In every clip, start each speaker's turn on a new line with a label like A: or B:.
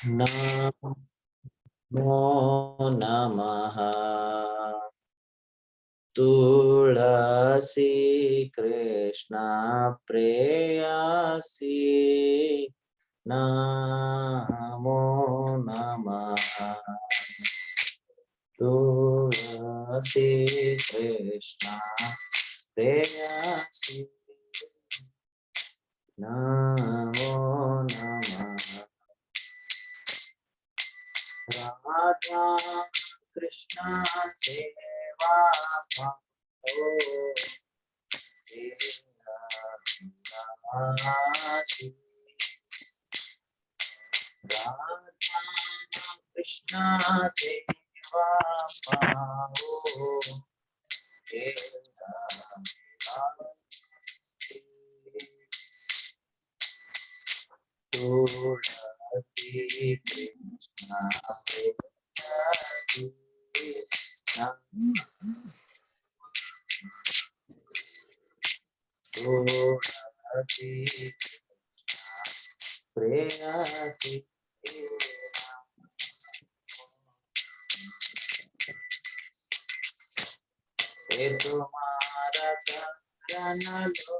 A: नमो नमः तुलसी कृष्ण प्रेयसी नमो नमः तुलसी कृष्ण प्रेयसी नमो नमः राधा कृष्ण सेवा भावो राधा कृष्ण देवा पाओ तुलसी कृष्ण प्रेयसी तुलसी प्रेयसी हे तुम्हारा चरण लो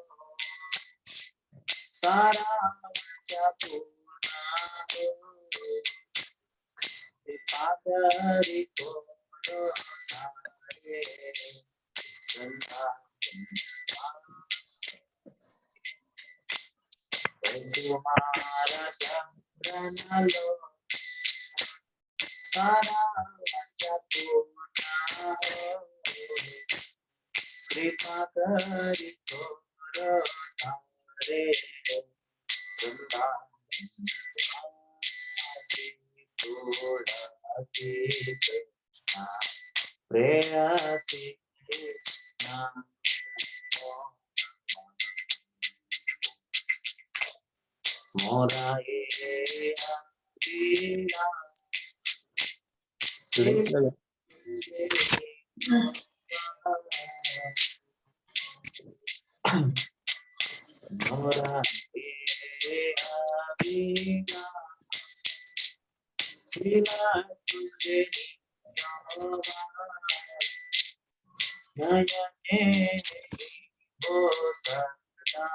A: सारा क्या पूरा हो कृपा करी को तारे चंदा हे तुम्हारा चरण लो सारा क्या पूरा हो कृपा करी को तारे चंदा तुलसी कृष्ण प्रेयसी मोरा ये दीना मोरा ये दीना बिना तुझे नयने हो सकता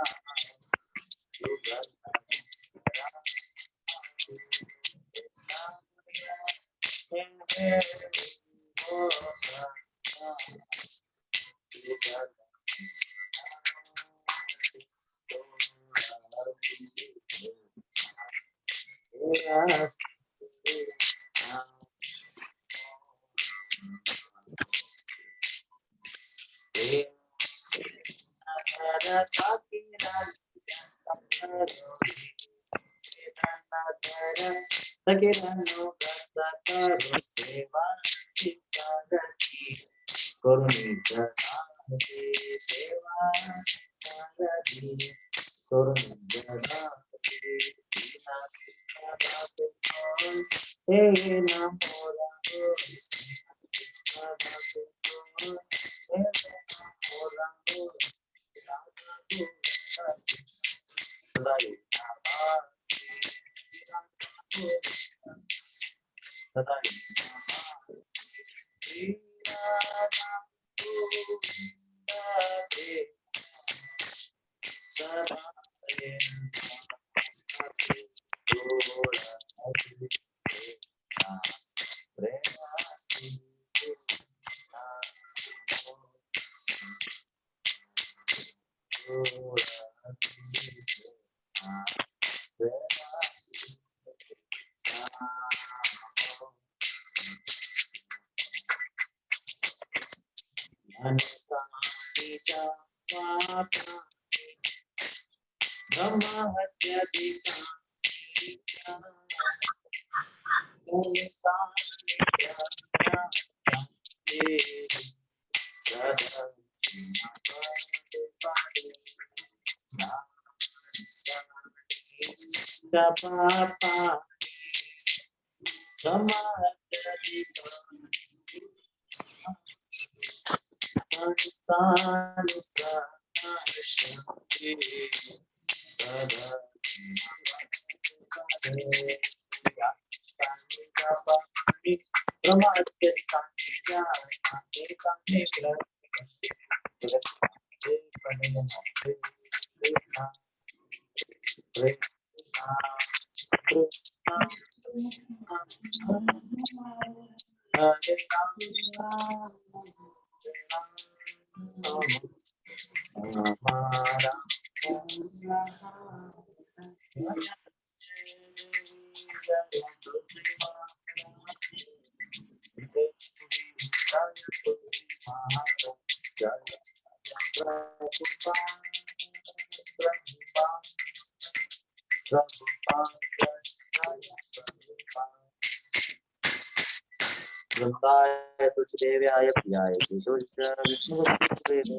A: वृंदाय तुलसीदेव्याय प्रियाय विष्णुदेवी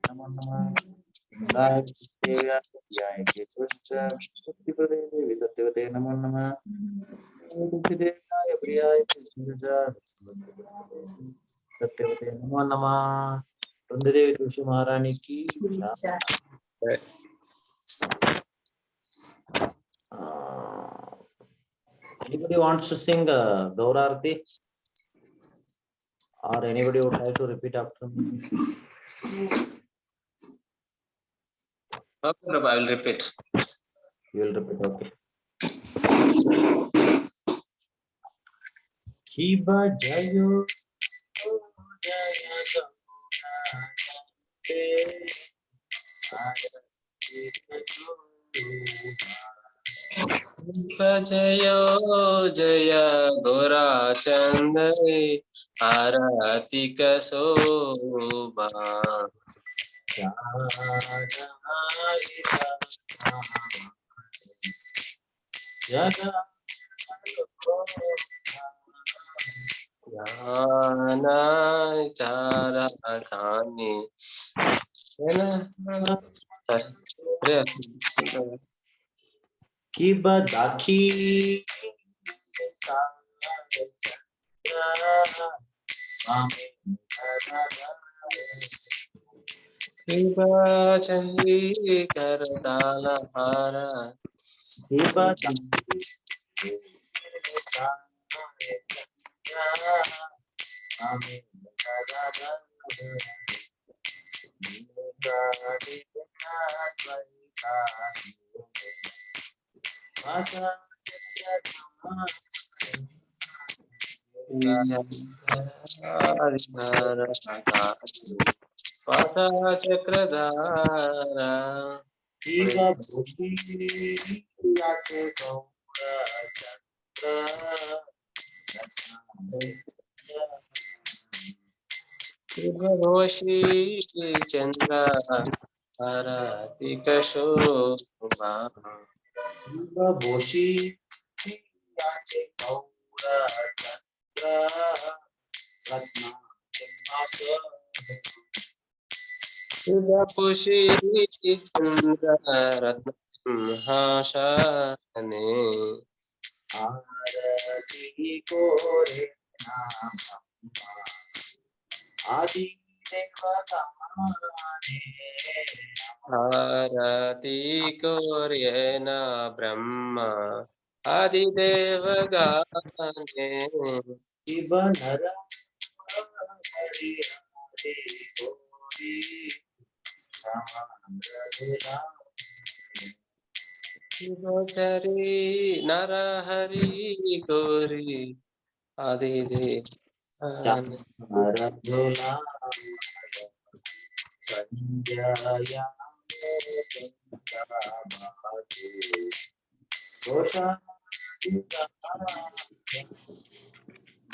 A: नमो नमः। वृंदाय तुलसीदेव्याय प्रियाय विष्णुदेवी सत्यवते नमो नमः। तुलसीदेव्याय प्रियाय सत्यवते नमो नमः। वृंदादेवी तुलसी महारानी की जय। Anybody wants to sing Gaura Arati? Or anybody would like to repeat after me?
B: Okay, Prabhu, I will repeat.
A: You will repeat, okay. Kiba Jayo
B: जयो जय गोरा चंदे आरती कसोबा चारा खाने है ना।
A: Kiba Daki
B: चंदी कर तालहारा
A: Kiba
B: चक्रधारा शिवघोषी चंद्र आरती शोभा शिवभूषी चंद्र रत्न सिंहासने
A: आरती कोरे आदि
B: आरती कोर्येण ब्रह्म आदिदेव गाने
A: शिव नर हरि
B: शिवचरी नर हरि गौरी आदिदेव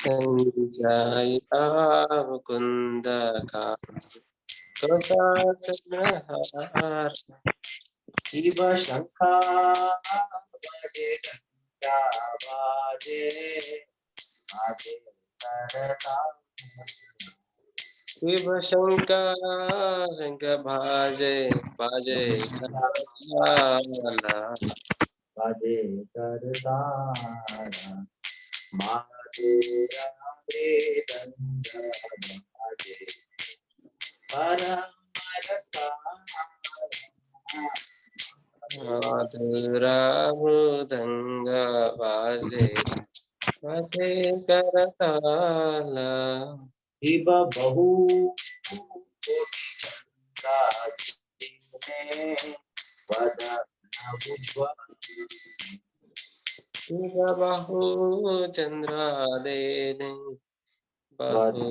B: संजय मुकुंद का चंद्रहार
A: शिव शंकर बाजे
B: शिव शंकर भाजे बाजे
A: बाजे करतारा माधुरा बाजे
B: मधुरा मृदंग बाजे पते करताल
A: शिव बहु
B: शिव बहु चंद्रादेने बहु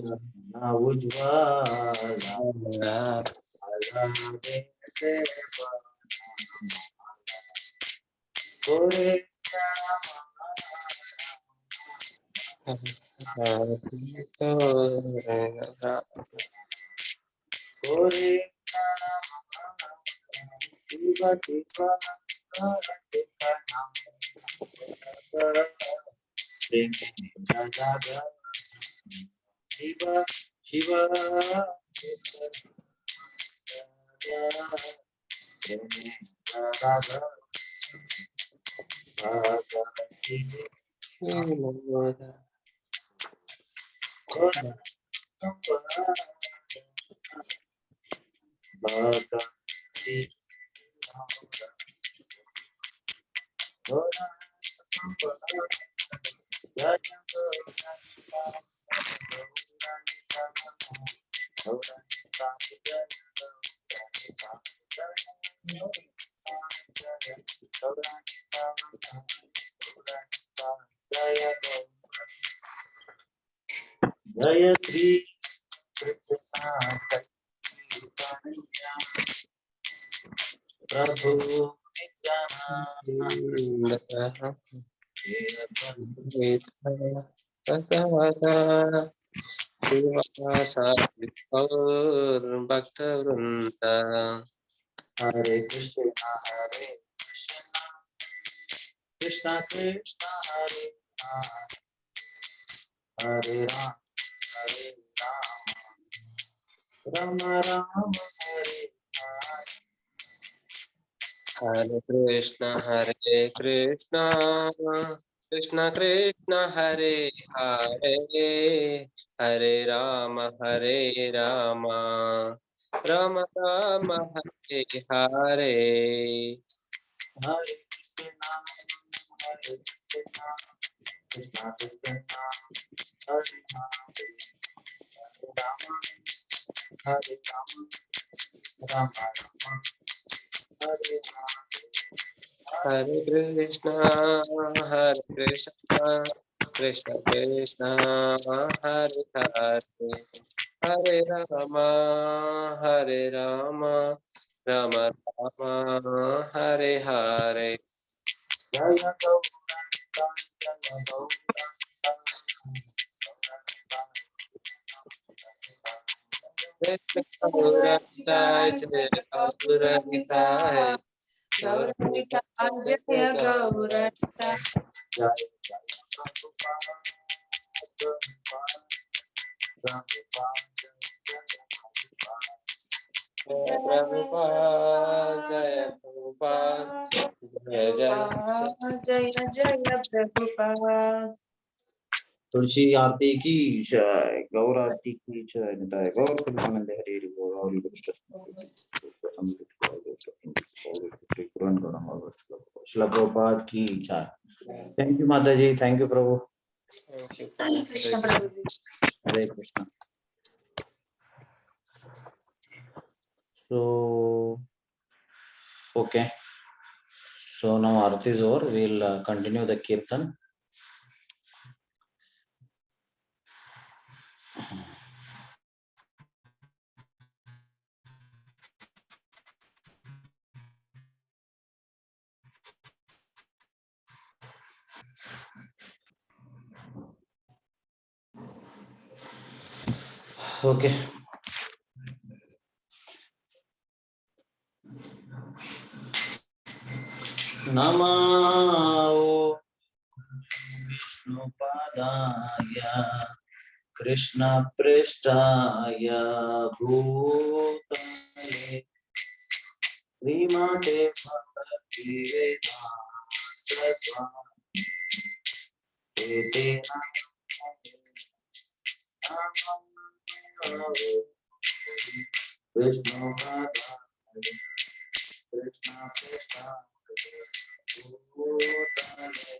A: जय श्री प्रभु
B: और भक्त वृंद
A: हरे कृष्णा कृष्णा कृष्णा हरे हरे राम राम राम हरे
B: हरे कृष्ण कृष्ण कृष्ण हरे हरे हरे राम राम राम हरे हरे
A: हरे कृष्णा कृष्णा कृष्णा हरे राम हरे राम राम राम हरे
B: हरे कृष्ण कृष्ण कृष्ण हरे हरे हरे राम राम राम हरे हरे
A: जय
B: गौरताय जय गौरताय
C: जय गौरता
B: प्रभुपाद जय प्रभुपाद जय जय
C: जय जय प्रभुपाद।
A: तुलसी आरती की जय, गौर आरती की जय, निताय गौर प्रेमानंद हरि हरि बोल। और कृष्ण श्रील प्रभुपाद की जय। थैंक यू माता जी, थैंक यू प्रभु।
C: हरे कृष्ण प्रभु जी।
A: Hare Krishna. So, okay. So now Arati is over. We'll continue the Kirtan. Okay. Namo Vishnupadaya Krishna Prestaya Bhutale Srimate Bhaktivedanta Swami Ete Namo Vishnupadaya Krishna Prestaya Bhutale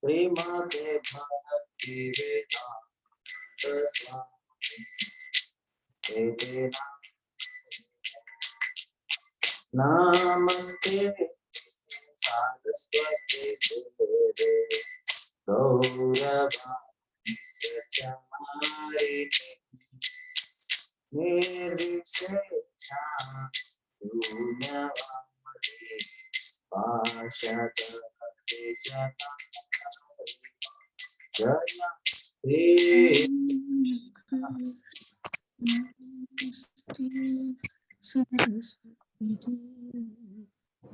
A: श्रीमते भक्ति वेदांत स्वामी नमस्ते सारस्वती देवे गौरवाणी निर्विशेषा शून्यवादी पाशकते सदा जय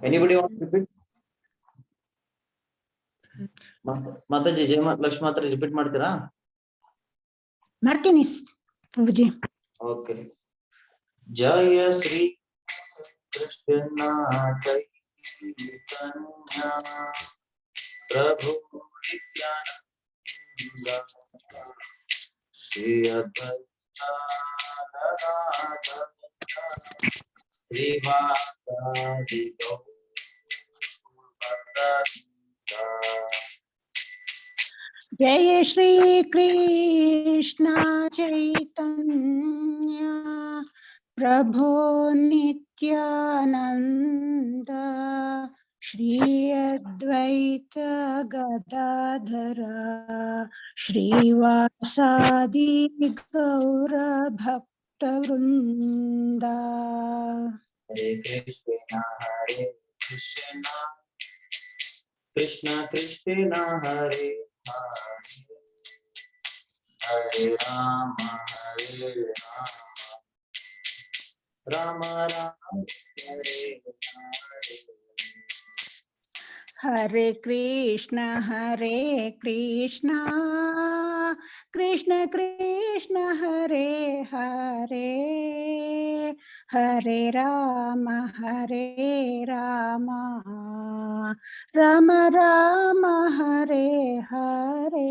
A: Anybody want to repeat? Mataji ಜಯ ಲಕ್ಷ್ಮಿ ಮಾತ್ರ ರಿಪೀಟ್ ಮಾಡ್ತೀರಾ?
D: ಮಾಡ್ತೀನಿ ಪ್ರಭುಜಿ.
A: ಓಕೆ. ಜಯ ಶ್ರೀ ಕೃಷ್ಣ ಚೈತನ್ಯ ಪ್ರಭು ನಿತ್ಯಾನಂದ ಶ್ರೀ ಅದ್ವೈತ ಶ್ರೀವಾಸಾದಿ
D: जय श्री कृष्ण चैतन्य प्रभु नित्यानंद श्री अद्वैत गदाधर श्रीवासादि गौर भक्त वृंद.
A: हरे कृष्ण कृष्ण कृष्ण हरे हरे हरे राम राम राम हरे हरे.
D: हरे कृष्ण कृष्ण कृष्ण हरे हरे हरे राम राम राम हरे हरे.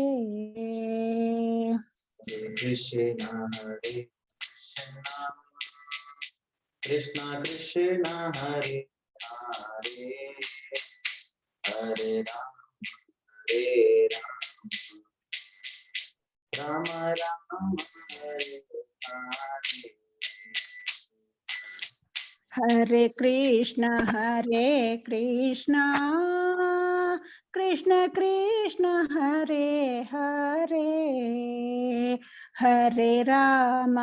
A: हरे कृष्ण कृष्ण कृष्ण हरे हरे हरे राम राम राम हरे हरे.
D: हरे कृष्ण कृष्ण कृष्ण हरे हरे हरे राम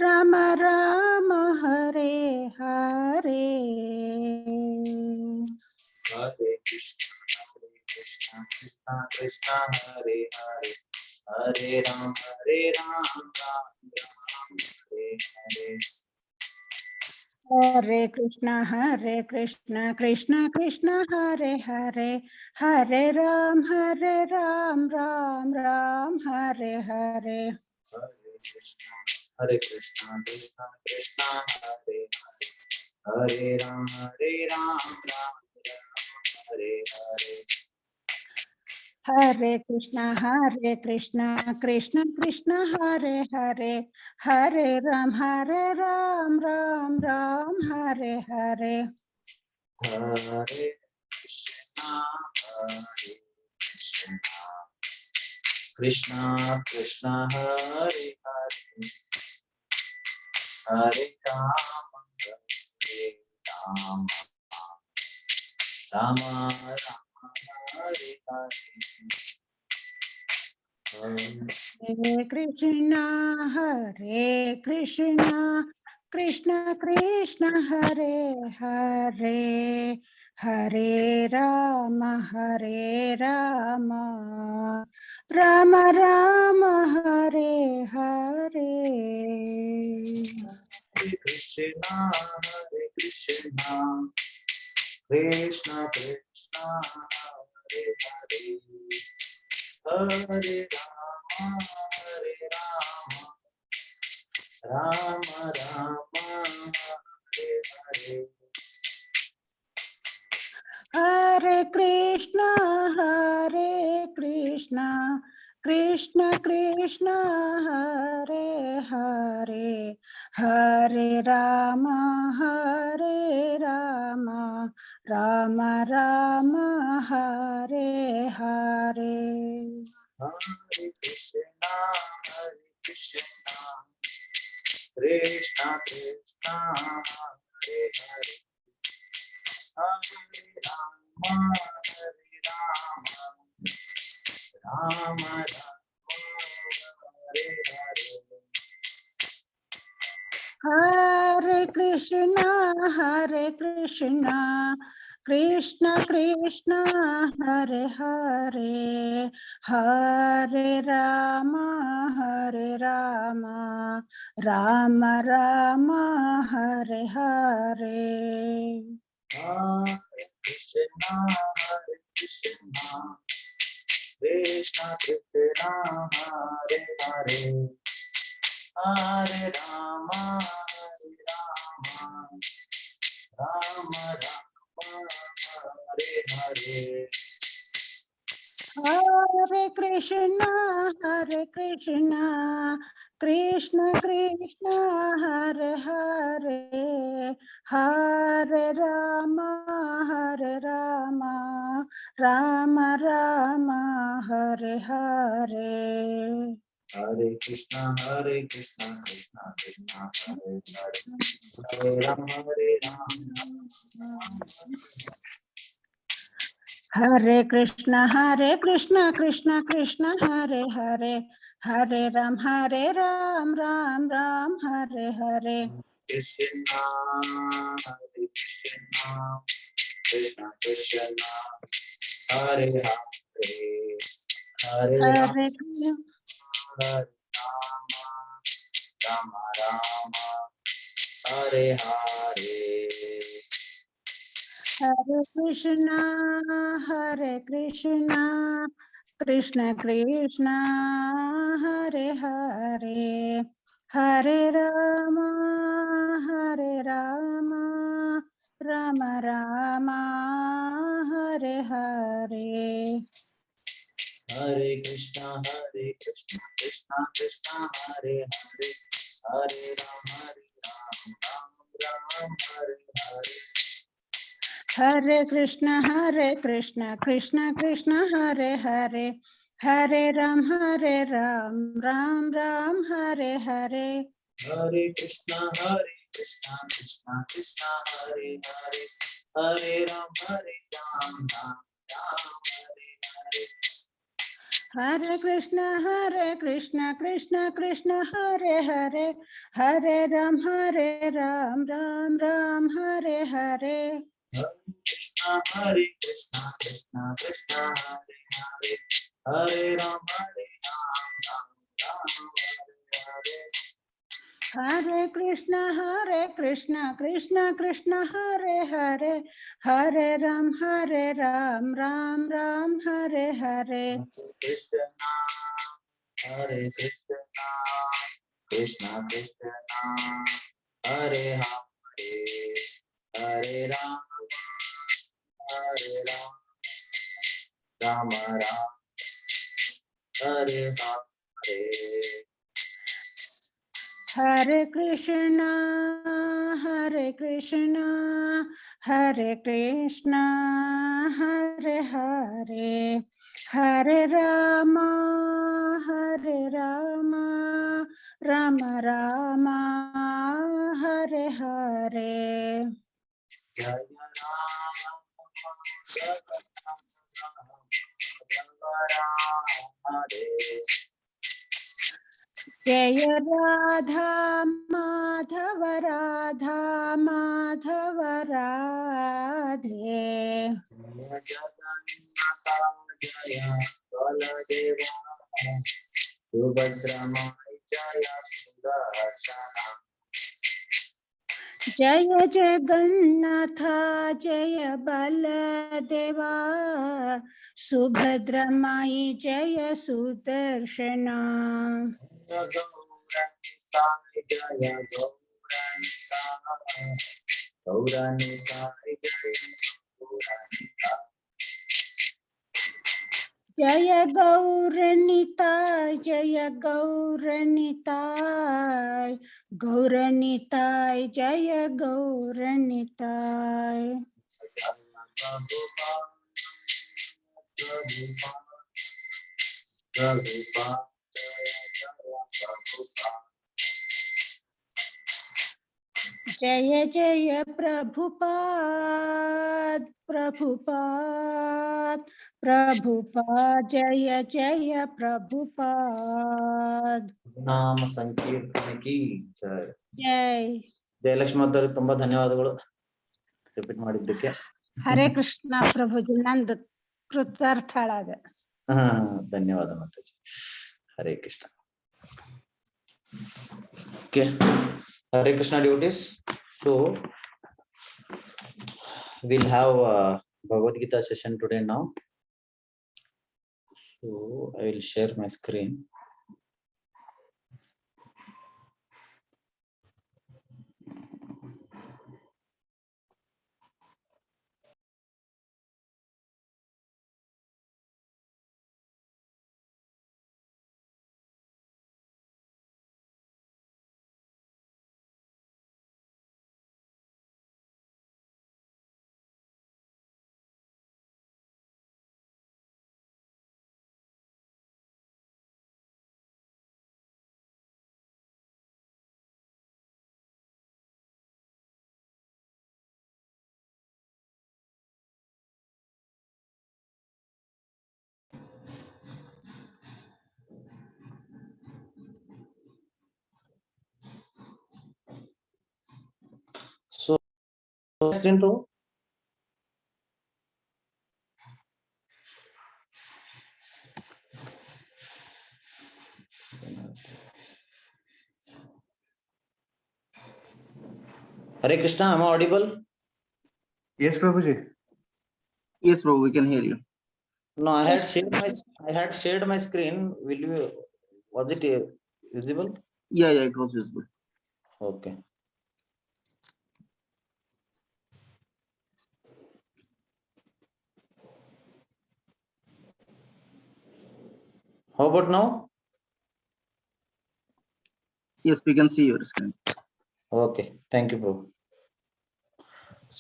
D: राम राम हरे हरे.
A: हरे कृष्ण कृष्ण कृष्ण हरे हरे हरे राम राम राम हरे हरे.
D: हरे कृष्ण कृष्ण कृष्ण हरे हरे हरे राम राम राम हरे हरे.
A: हरे कृष्ण कृष्ण कृष्ण हरे हरे हरे राम राम हरे हरे.
D: हरे कृष्ण कृष्ण कृष्ण हरे हरे हरे राम राम हरे हरे.
A: हरे कृष्ण कृष्ण हरे हरे हरे राम राम हरे हरे.
D: हरे कृष्ण कृष्ण कृष्ण हरे हरे हरे राम राम राम हरे हरे.
A: हरे कृष्ण कृष्ण कृष्ण हरे हरे हरे राम राम राम हरे हरे.
D: हरे Krishna Krishna Krishna Hare Hare Hare Rama, Rama Rama, Hare Hare.
A: Hare Krishna, Krishna Krishna, Hare Hare, Hare Rama, Rama Rama, Hare Hare.
D: Hare Krishna, Krishna Krishna, Hare Hare, Hare Rama, Rama Rama, Hare Hare.
A: Hare Krishna, Krishna Krishna, Hare Hare, Hare Rama, Rama Rama, Hare Hare.
D: Hare Krishna, Krishna Krishna, Hare Hare, Hare Rama, Rama Rama, Hare Hare.
A: Hare Krishna, Krishna Krishna, Hare Hare, Hare Rama,
D: Hare Krishna, Krishna Krishna, Hare Hare, Hare Ram, Ram Ram, Hare Hare.
A: Krishna, Krishna Krishna, Hare Hare, Hare
D: Hare
A: Rama,
D: Krishna.
A: Rama Rama, Hare Hare.
D: Hare Krishna, Krishna Krishna, Hare Hare, Hare Rama, Rama Rama, Hare Hare.
A: Hare Krishna, Krishna Krishna, Hare Hare, Hare Rama, Ram Hare Hare.
D: Hare Krishna, Krishna Krishna, Hare Hare, Hare Ram, Ram Ram, Hare Hare.
A: Hare Krishna, Krishna Krishna, Hare Hare, Hare Ram, Ram Hare Hare.
D: Hare Krishna, Krishna Krishna, Hare Hare, Hare Ram, Ram Ram, Hare Hare.
A: Hare Krishna, Krishna Krishna, Hare Hare, Hare Ram, Ram Hare Hare.
D: Hare Krishna, Krishna Krishna, Hare Hare, Hare Ram, Ram Ram, Hare Hare.
A: Krishna, Krishna Krishna Krishna, Hare Hare, Hare Rama, Rama Rama, Hare Hare.
D: Hare Krishna, Krishna Krishna, Hare Hare, Hare Rama, Rama Rama, Hare Hare.
A: Jaya Rama, Hare.
D: Jaya Radha Madhava Radhe.
A: Jagannatha Jaya Baladeva, Subhadramai Jaya Sudarshana.
D: Jaya Jagannatha Jaya Baladeva, Subhadramai Jaya Sudarshana.
A: Gauranita Jaya Gauranita, Gauranita Jaya Gauranita.
D: Jaya Gauranita, Jaya Gauranita, Gaur Nitai जय गौरनिताय। जय जय प्रभुपाद प्रभुपाद प्रभुपाद जय जय प्रभुपाद।
A: नाम संकीर्तन की जय।
D: जय
A: ಜಯಲಕ್ಷ್ಮಿ ಅವರು ತುಂಬಾ ಧನ್ಯವಾದಗಳು ರಿಪೀಟ್ ಮಾಡಿದ್ದಕ್ಕೆ.
D: ಹರೇ ಕೃಷ್ಣ ಪ್ರಭುಜಿ, ನಂದು ಕೃತಾರ್ಥಳ ಅದ.
A: ಧನ್ಯವಾದ Mataji. Hare Krishna. Okay. Hare Krishna devotees. So we'll have Bhagavad Gita session today now. So I will share my screen. So screen to Hare Krishna, am I audible?
E: Yes, Prabhuji.
F: Yes, Prabhu, we can hear you.
A: No, I had shared my screen. Was it visible?
F: Yeah, it was visible.
A: Okay. How about now?
F: Yes, we can see your screen.
A: Okay, thank you, bro.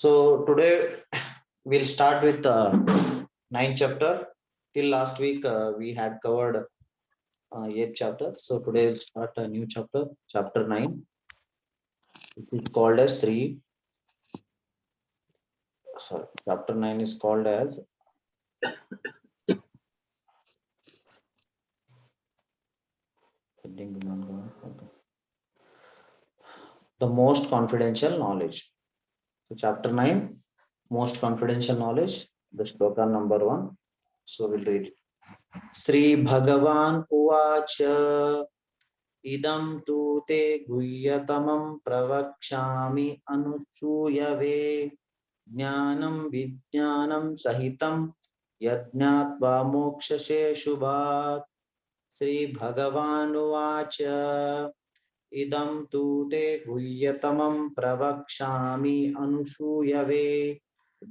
A: So today we'll start with 9th chapter. Till last week we had covered 8th chapter. So today we'll start a new chapter, chapter 9. It is called as chapter 9 is called as the most confidential knowledge. So chapter 9, most confidential knowledge, the shloka number 1. So we'll read it. Sri Bhagavan Uvacha idam tu te guhyatamam pravakshami anusuyave jnanam vijnanam sahitam yajnatva mokshase shubhat. Sri Bhagavan Uvacha idam tu te guhyatamam pravakshami anusuyave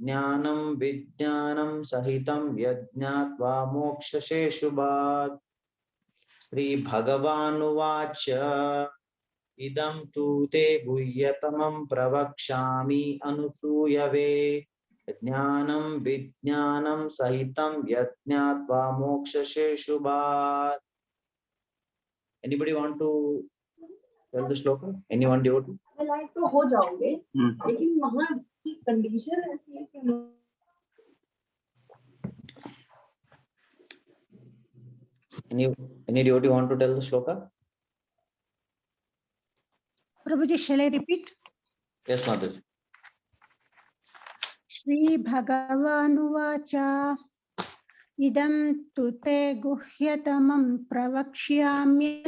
A: jnanam vijnanam sahitam yajnatva mokshase shubhat. Sri Bhagavan Uvacha idam tu te guhyatamam pravakshami anusuyave jnanam vijnanam sahitam yajnatva mokshase shubhat. Anybody want to tell the shloka? Anyone devotee?
C: Like तो हो जाओगे, लेकिन वहाँ की condition ऐसी है कि
A: Any devotee want to tell the shloka?
D: Prabhuji, shall I repeat?
A: Yes, Mataji.
D: Shri Bhagavanuvacha idam tu te guhyatamam pravakshyami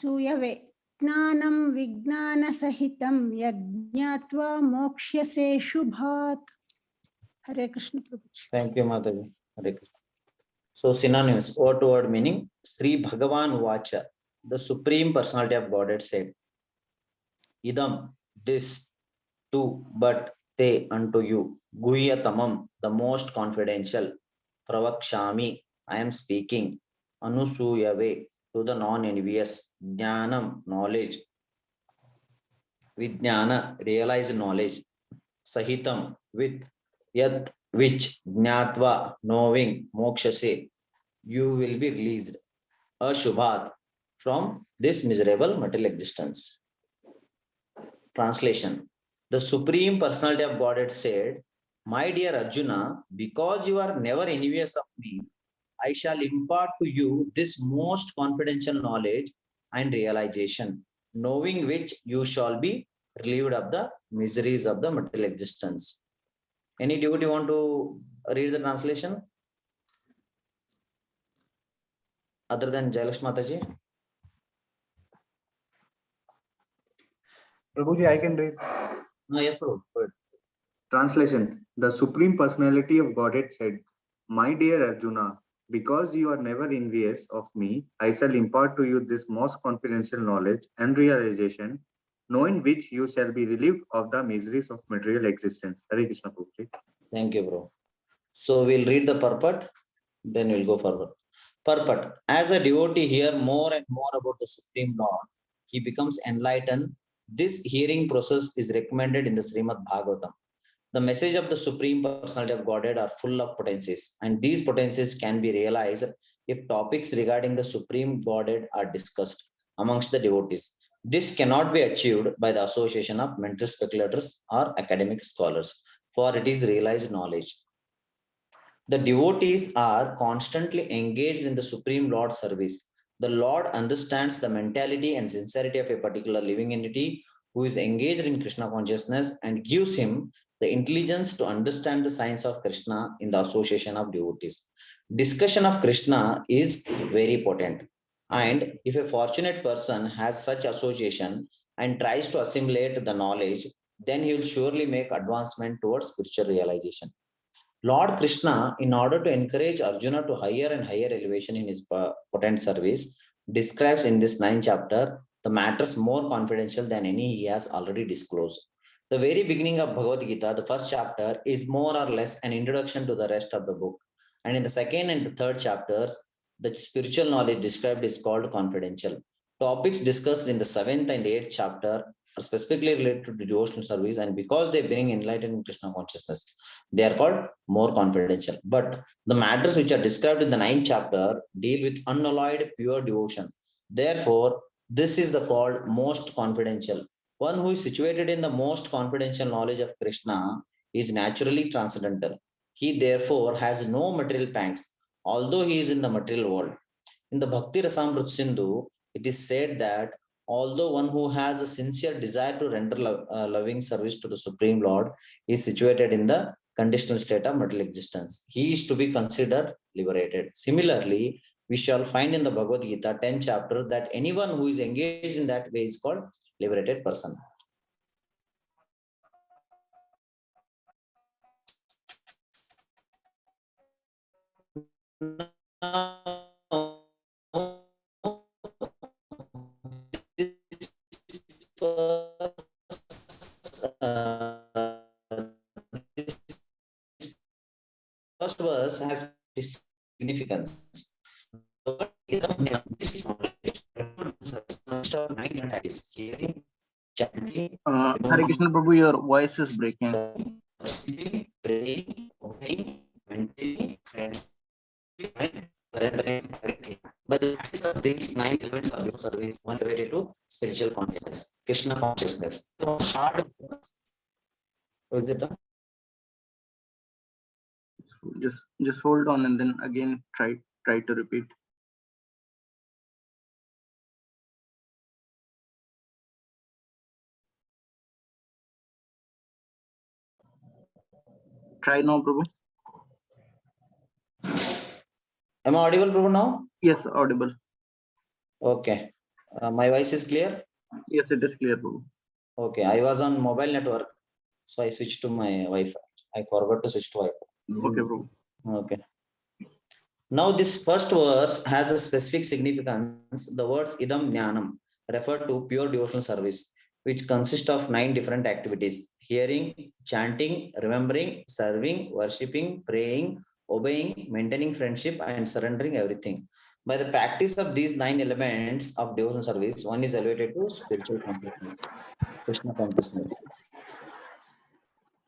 D: सूयवे ज्ञानं विज्ञान सहितं यज्ञात्वा मोक्ष्यसे शुभात्. हरे कृष्ण प्रभुजी.
A: Thank you, Mataji. Hare Krishna. So synonyms, word to word meaning. Sri Bhagavan Vacha, the Supreme Personality of Godhead said, idam, this, to, but, te, unto you, guhyatamam, the most confidential, pravakshami, I am speaking, anusuyave, to the non-envious. Jnanam, knowledge. Vijnana, realized knowledge. Sahitam, with. Yat, which. Jnatva, knowing. Mokshase, you will be released. Ashubhat, from this miserable material existence. Translation. The Supreme Personality of Godhead said, my dear Arjuna, because you are never envious of me, I shall impart to you this most confidential knowledge and realization, knowing which you shall be relieved of the miseries of the material existence. Any devotee want to read the translation? Other than Jayalakshmi Mataji?
E: Prabhuji, I can read.
A: No, yes, Prabhu. Good.
E: Translation. The Supreme Personality of Godhead said, my dear Arjuna, because you are never envious of me, I shall impart to you this most confidential knowledge and realization, knowing which you shall be relieved of the miseries of material existence. Hare Krishna, Prabhuji.
A: Thank you, bro. So we'll read the purport, then we'll go forward. Purport. As a devotee hear more and more about the Supreme Lord, he becomes enlightened. This hearing process is recommended in the Srimad Bhagavatam. The message of the Supreme Personality of Godhead are full of potencies, and these potencies can be realized if topics regarding the Supreme Godhead are discussed amongst the devotees. This cannot be achieved by the association of mental speculators or academic scholars, for it is realized knowledge. The devotees are constantly engaged in the Supreme Lord's service. The Lord understands the mentality and sincerity of a particular living entity who is engaged in Krishna consciousness and gives him the intelligence to understand the science of Krishna in the association of devotees. Discussion of Krishna is very potent. And if a fortunate person has such association and tries to assimilate the knowledge, then he will surely make advancement towards spiritual realization. Lord Krishna, in order to encourage Arjuna to higher and higher elevation in his potent service, describes in this 9th chapter the matters more confidential than any he has already disclosed. The very beginning of Bhagavad Gita, the first chapter, is more or less an introduction to the rest of the book. And in the second and the third chapters, the spiritual knowledge described is called confidential. Topics discussed in the 7th and 8th chapter are specifically related to devotional service, and because they bring enlightenment in Krishna consciousness, they are called more confidential. But the matters which are described in the 9th chapter deal with unalloyed pure devotion. Therefore, this is the called most confidential. One who is situated in the most confidential knowledge of Krishna is naturally transcendental. He therefore has no material pangs, although he is in the material world. In the Bhakti Rasamrita Sindhu, it is said that although one who has a sincere desire to render loving service to the Supreme Lord is situated in the conditional state of material existence, he is to be considered liberated. Similarly, we shall find in the Bhagavad Gita 10th chapter that anyone who is engaged in that way is called liberated person. First verse has significance. Hearing, chanting,
F: Hare Krishna Prabhu, your voice is breaking.
A: praying, obeying, maintaining, and surrendering directly. But the practice of these 9 elements of your service one related to spiritual consciousness, Krishna consciousness. So hard. Is it done?
F: Just hold on and then again try to repeat. Try now, Prabhu.
A: Am I audible, Prabhu, now?
F: Yes, audible.
A: Okay. My voice is clear?
F: Yes, it is clear, Prabhu.
A: Okay. I was on mobile network, so I switched to my Wi-Fi. I forgot to switch to Wi-Fi.
F: Okay, Prabhu.
A: Okay. Now this first verse has a specific significance. The words idam jnanam refer to pure devotional service, which consists of 9 different activities: hearing, chanting, remembering, serving, worshipping, praying, obeying, maintaining friendship, and surrendering everything. By the practice of these 9 elements of devotional service, one is elevated to spiritual consciousness, Krishna consciousness.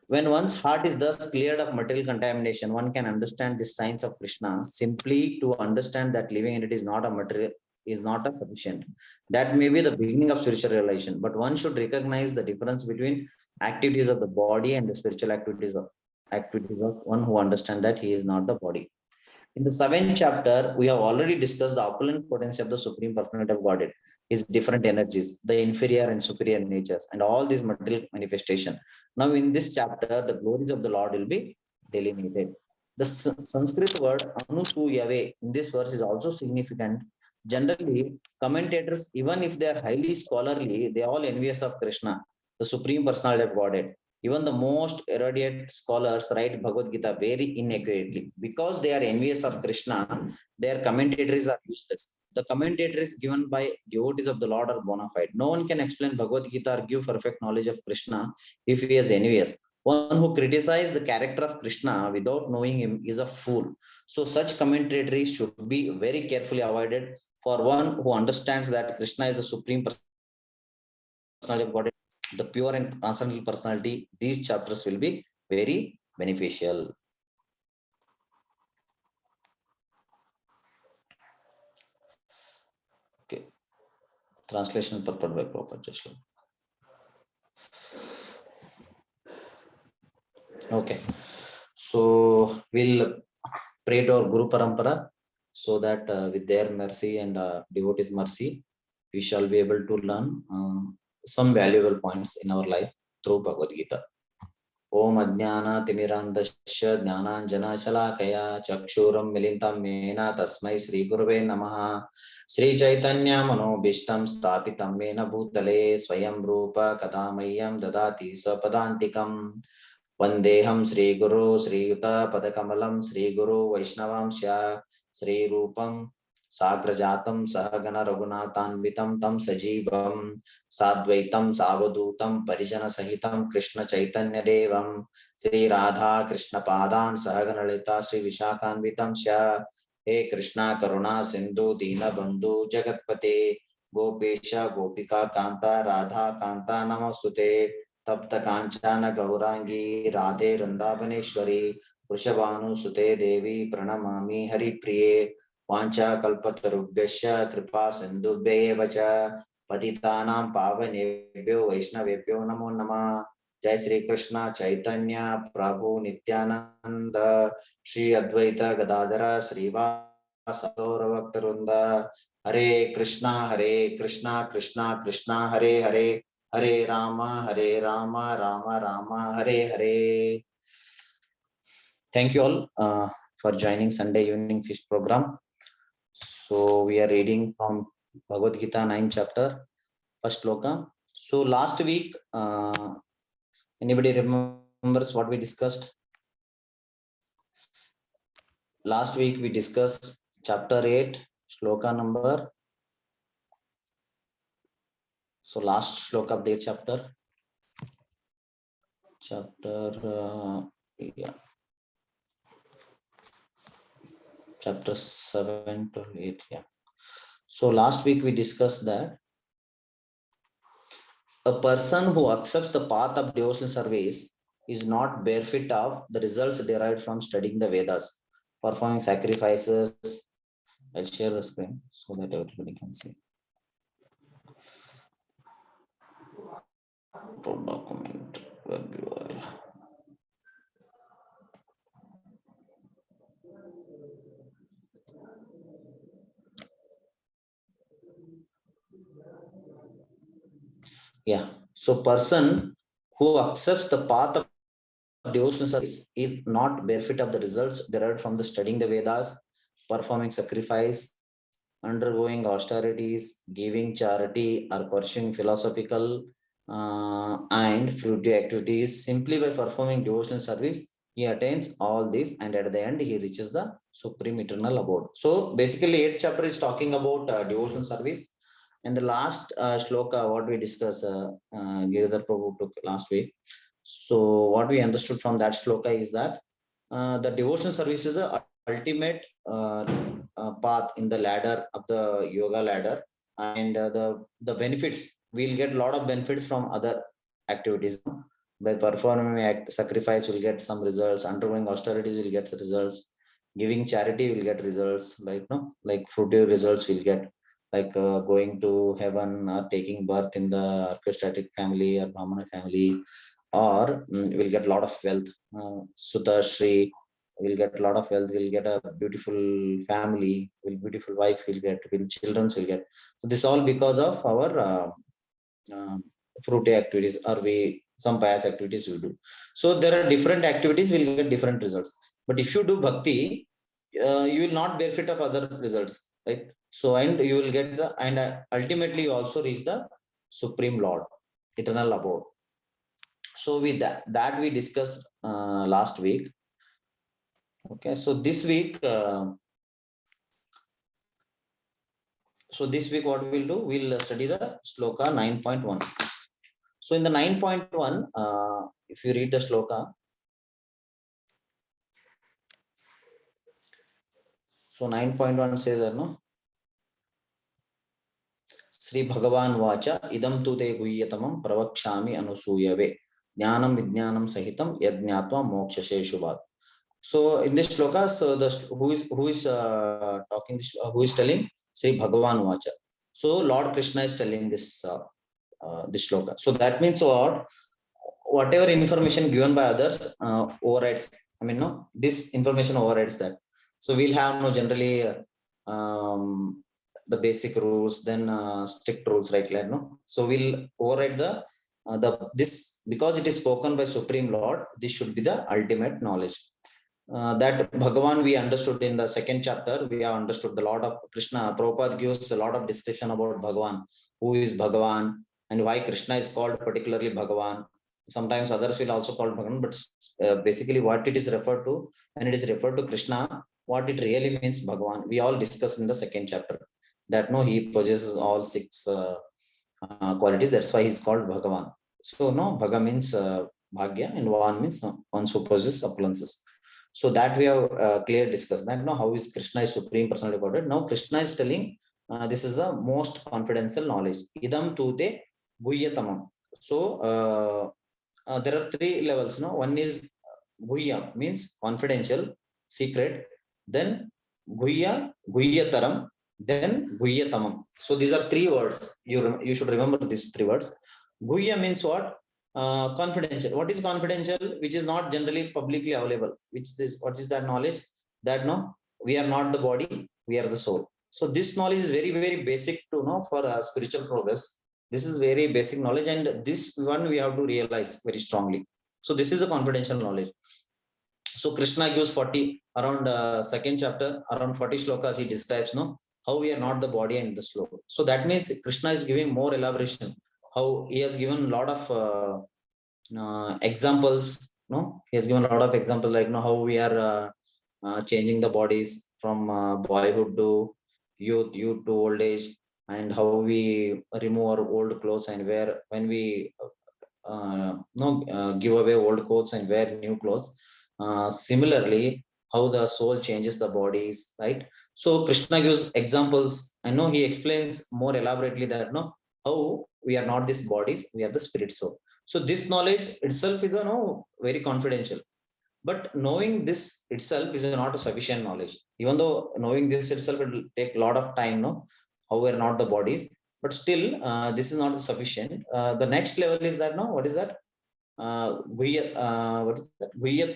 A: When one's heart is thus cleared of material contamination, one can understand the signs of Krishna. Simply to understand that living in it is not a material is not a sufficient. That may be the beginning of spiritual realization, but one should recognize the difference between activities of the body and the spiritual activities of one who understand that he is not the body. In the 7th chapter, we have already discussed the opulent potency of the Supreme Personality of Godhead, his different energies, the inferior and superior natures, and all these material manifestation. Now, in this chapter, the glories of the Lord will be delineated. The Sanskrit word Anusuyave in this verse is also significant. Generally, commentators, even if they are highly scholarly, they are all envious of Krishna, the Supreme Personality of Godhead. Even the most erudite scholars write Bhagavad Gita very inaccurately. Because they are envious of Krishna, their commentaries are useless. The commentaries given by devotees of the Lord are bona fide. No one can explain Bhagavad Gita or give perfect knowledge of Krishna if he is envious. One who criticizes the character of Krishna without knowing him is a fool. So such commentaries should be very carefully avoided for one who understands that Krishna is the Supreme Personality of God, the pure and transcendental personality. These chapters will be very beneficial. Okay, translation prepared by Prabhupada Joshua. Okay, so we'll pray to our Guru Parampara so that with their mercy and devotees' mercy, we shall be able to learn some valuable points in our life through Bhagavad Gita. Om Ajnana Timirandasya Jnananjana Shalakaya Chakshuram Militam Mena Tasmai Sri Gurave Namaha. Sri Chaitanya Manobishtam Stapitam Mena Bhutale Swayam Rupa Kadamayam Dadati Swapadantikam. Vandeham Sri Guru Sri Yuta Padakamalam Sri Guru Vaishnavamsya Sri Rupam Sagrajatam Sahagana Raghunathanvitam Tam Sajivam Sadvaitam Savadutam Parijana Sahitam Krishna Chaitanya Devam Sri Radha Krishna Padan Sahagana Lita Sri Vishakhanvitam Sya. He Krishna Karuna Sindhu Dina Bandhu Jagatpate Gopesha Gopika Kanta Radha Kanta Namostute. तप्त कांचन गौरांगी राधे वृंदावनेश्वरी वृषभानु सुते देवी प्रणमामि हरिप्रिये वांछा कल्पतरुभ्यश्च कृपा सिन्धुभ्येव च पतितानां पावनेभ्यो वैष्णवेभ्यो नमो नमः. जय श्री कृष्ण चैतन्य प्रभु नित्यानंद श्री अद्वैत गदाधर श्रीवासव भक्तवृंद. हरे Krishna Krishna Krishna Hare Hare Hare Rama, Rama Rama, Hare Hare. Thank you all for joining Sunday evening feast program. So we are reading from Bhagavad Gita 9th chapter, first sloka. So last week, anybody remembers what we discussed? Last week we discussed chapter 8, sloka number. So last sloka of the chapter. Chapter 7 to 8. Yeah. So last week we discussed that a person who accepts the path of devotional service is not bereft of the results derived from studying the Vedas, performing sacrifices. I'll share the screen so that everybody can see. Document web URL. Yeah. So person who accepts the path of devotional service is not bereft of the results derived from the studying the Vedas, performing sacrifice, undergoing austerities, giving charity, or pursuing philosophical and fruity activities. Simply by performing devotional service, he attains all this, and at the end, he reaches the supreme eternal abode. So basically, 8th chapter is talking about devotional service. And the last shloka, what we discussed, Giridhar Prabhu took last week. So what we understood from that shloka is that the devotional service is the ultimate path in the ladder of the yoga ladder, and the benefits, we'll get a lot of benefits from other activities. By performing act sacrifice, will get some results. Undergoing austerities, will get results. Giving charity, will get results. Like no, like fruitive results, will get, like going to heaven, or taking birth in the aristocratic family or Brahmana family, or will get a lot of wealth. Sutta Shri will get a lot of wealth, will get a beautiful family, will beautiful wife, will get, will children will get. So this all because of our uh, fruity activities, or we some pious activities we do. So there are different activities will get different results. But if you do bhakti, you will not benefit of other results, right? So and you will get the, and ultimately you also reach the supreme Lord, eternal abode. So with that we discussed last week. Okay, so this week what we'll do, we'll study the sloka 9.1. So in the 9.1, if you read the sloka, so 9.1 says, no, Sri Bhagavan Vacha idam tu te guhyatamam pravakshami anusuyave jnanam vidnyanam sahitam yajnatva mokshashe shubhat. So in this sloka, so the who is talking, who is telling? Sri Bhagavan Vacha. So Lord Krishna is telling this this sloka. So that means what? Whatever information given by others overrides. I mean, no, this information overrides that. So we'll have no generally the basic rules, then strict rules, right? Like, no. So we'll override the this, because it is spoken by Supreme Lord. This should be the ultimate knowledge. That Bhagavan we understood in the second chapter. We have understood the Lord of Krishna. Prabhupada gives a lot of discussion about Bhagavan. Who is Bhagavan and why Krishna is called particularly Bhagavan. Sometimes others will also call Bhagavan, but basically what it is referred to, when it is referred to Krishna, what it really means Bhagavan. We all discussed in the second chapter that no, he possesses all six qualities. That's why he's called Bhagavan. So no, Bhaga means Bhagya, and Van means one who possesses opulences. So that we have clearly discussed that now how is Krishna is Supreme Personality of Godhead. Now Krishna is telling this is the most confidential knowledge. Idam tu te guhyatamam. So there are three levels. No, one is guhya means confidential, secret. Then guhya, guhyataram. Then guhyatamam. So these are three words. You should remember these three words. Guhya means what? Confidential. What is confidential? Which is not generally publicly available. What is that knowledge? That no, we are not the body, we are the soul. So this knowledge is very, very basic to know for spiritual progress. This is very basic knowledge, and this one we have to realize very strongly. So this is a confidential knowledge. So Krishna gives 40 around second chapter, around 40 shlokas. He describes no how we are not the body and the soul. So that means Krishna is giving more elaboration. How he has given a lot of examples. No, he has given a lot of examples, like how we are changing the bodies from boyhood to youth to old age, and how we remove our old clothes and wear when we give away old clothes and wear new clothes. Similarly, how the soul changes the bodies, right? So Krishna gives examples. I know he explains more elaborately that how we are not these bodies, we are the spirit soul. So this knowledge itself is very confidential. But knowing this itself is not a sufficient knowledge. Even though knowing this itself will take a lot of time, how we are not the bodies. But still, this is not sufficient. The next level is that what is that? What is that?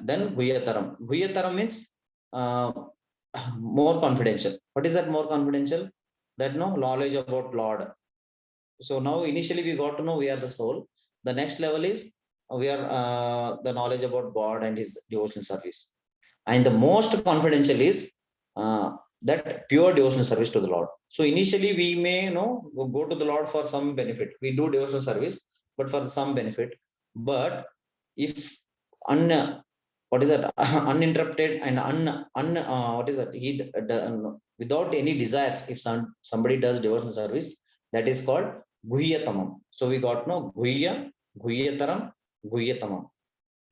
A: Then Guhyataram. Guhyataram means more confidential. What is that more confidential? That knowledge about Lord. So now initially we got to know we are the soul. The next level is we are the knowledge about God and his devotional service. And the most confidential is that pure devotional service to the Lord. So initially we may go to the Lord for some benefit. We do devotional service, but for some benefit. But if what is that uninterrupted and what is that without any desires, if somebody does devotional service, that is called Guhyatamam. So we got Guhya, Guhyataram, Guhyatamam.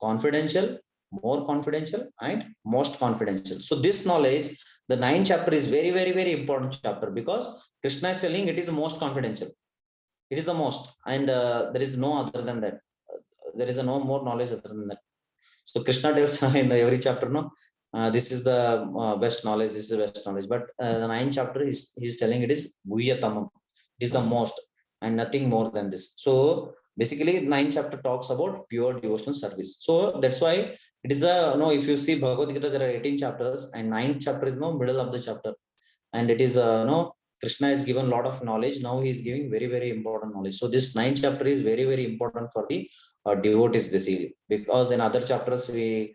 A: Confidential, more confidential and most confidential. So this knowledge, the 9th chapter is very, very, very important chapter, because Krishna is telling it is the most confidential. It is the most, and there is no other than that. There is no more knowledge other than that. So Krishna tells in every chapter, no, this is the best knowledge, this is the best knowledge. But the 9th chapter he's telling it is Guhyatamam. It is the most and nothing more than this. So basically 9th chapter talks about pure devotional service. So that's why it is a, no, if you see Bhagavad Gita, there are 18 chapters and 9th chapter is no middle of the chapter. And it is no, Krishna is given a lot of knowledge. Now he is giving very, very important knowledge. So this 9th chapter is very, very important for the devotees basically, because in other chapters we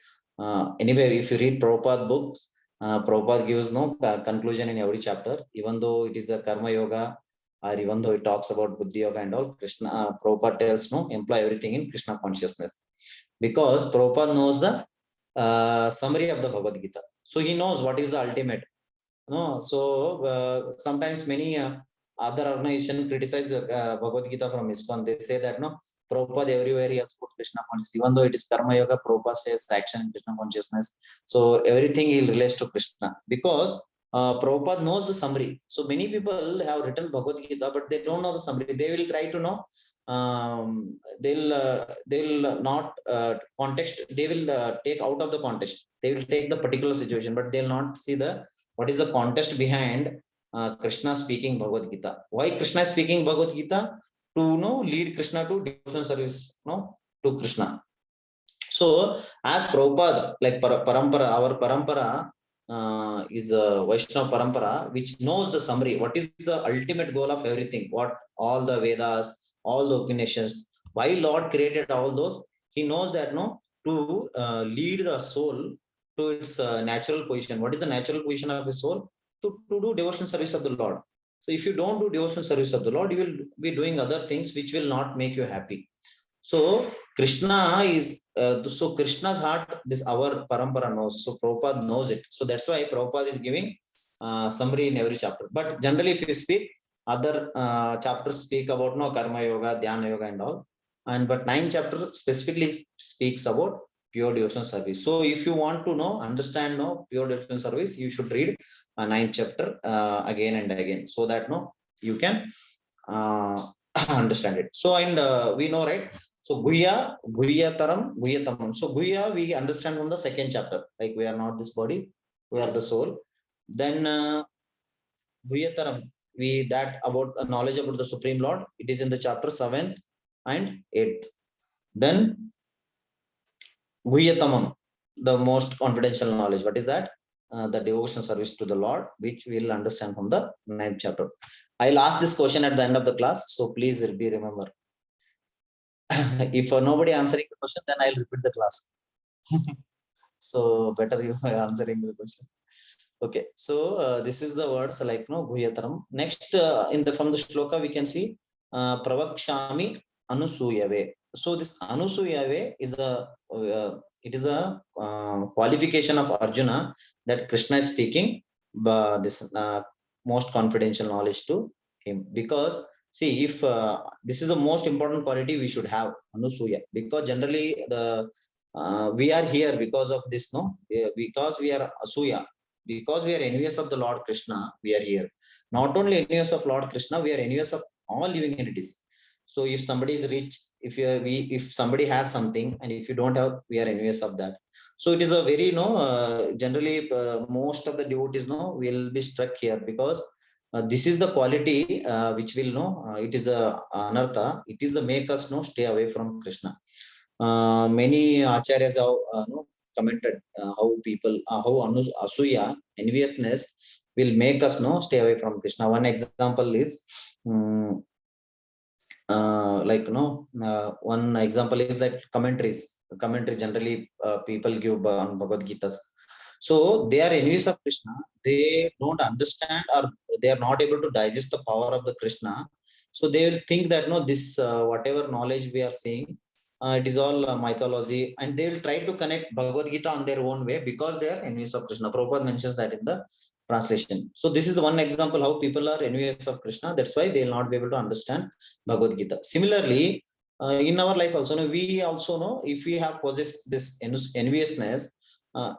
A: anyway, if you read Prabhupada books, Prabhupada gives no conclusion in every chapter, even though it is a karma yoga, or even though it talks about buddhi yoga and all. Krishna Prabhupada tells no, employ everything in Krishna consciousness, because Prabhupada knows the summary of the Bhagavad Gita. So he knows what is the ultimate. No, so sometimes many other organizations criticize Bhagavad Gita from ISKCON. They say that no, Prabhupada everywhere he has put Krishna consciousness, even though it is karma yoga. Prabhupada says action in Krishna consciousness. So everything he relates to Krishna, because Prabhupada knows the summary. So many people have written Bhagavad Gita, but they don't know the summary. They will try to know. They'll not context. They will take out of the context. They will take the particular situation, but they'll not see the what is the context behind Krishna speaking Bhagavad Gita. Why Krishna is speaking Bhagavad Gita? To lead Krishna to devotional service, to Krishna. So as Prabhupada, like parampara, our parampara is a Vaishnava parampara, which knows the summary. What is the ultimate goal of everything? What all the Vedas, all the Upanishads, why Lord created all those? He knows that to lead the soul to its natural position. What is the natural position of the soul? To do devotional service of the Lord. So if you don't do devotional service of the Lord, you will be doing other things which will not make you happy. So Krishna is, so Krishna's heart, this our parampara knows. So Prabhupada knows it. So that's why Prabhupada is giving summary in every chapter. But generally, if you speak, other chapters speak about karma yoga, dhyana yoga and all. And but 9th chapter specifically speaks about pure devotional service. So if you want to understand pure devotional service, you should read 9th chapter again and again, so that you can understand it. So and we know, right? So Guhya, Guhyataram, Guhyatamam. So Guhya we understand from the 2nd chapter, like we are not this body, we are the soul. Then Guhyataram, we that about knowledge about the Supreme Lord, it is in the chapter 7th and 8th. Then Guhyatamam, the most confidential knowledge. What is that? The devotional service to the Lord, which we will understand from the 9th chapter. I'll ask this question at the end of the class, so please be remember. If nobody answering the question, then I'll repeat the class. So better you answering the question. Okay, so this is the words like Guhyataram. Next, from the shloka we can see Pravakshami Anusuyave. So this Anusuyave is a qualification of Arjuna that Krishna is speaking this most confidential knowledge to him, because see, if this is the most important quality we should have, Anusuya, because generally the we are here because of this, because we are Asuya, because we are envious of the Lord Krishna, we are here. Not only envious of Lord Krishna, we are envious of all living entities. So if somebody is rich, if somebody has something, and if you don't have, we are envious of that. So it is a very generally most of the devotees will be struck here, because this is the quality which will it is a anartha. It is the make us stay away from Krishna. Many acharyas have commented how people how asuya, enviousness, will make us stay away from Krishna. One example is one example is that commentaries generally people give on Bhagavad Gita. So they are envious of Krishna. They don't understand, or they are not able to digest the power of the Krishna. So they will think that this whatever knowledge we are seeing, it is all mythology, and they will try to connect Bhagavad Gita on their own way, because they are envious of Krishna. Prabhupada mentions that in the translation. So this is the one example how people are envious of Krishna. That's why they will not be able to understand Bhagavad Gita. Similarly, in our life also, no, we also know if we have possessed this enviousness,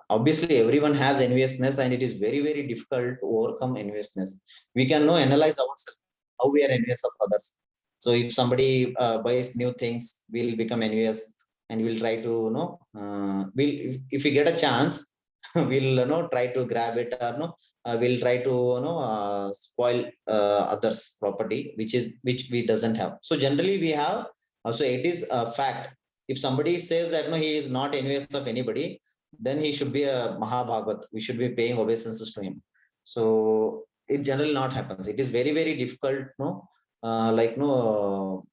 A: obviously everyone has enviousness, and it is very, very difficult to overcome enviousness. We can know analyze ourselves how we are envious of others. So if somebody buys new things, we'll become envious, and we'll try to we'll if we get a chance, we'll try to grab it, or we'll try to spoil others property which we doesn't have. So generally we have, so it is a fact. If somebody says that no, he is not envious of anybody, then he should be a Mahabhagat. We should be paying obeisances to him. So it generally not happens. It is very, very difficult, no, like no,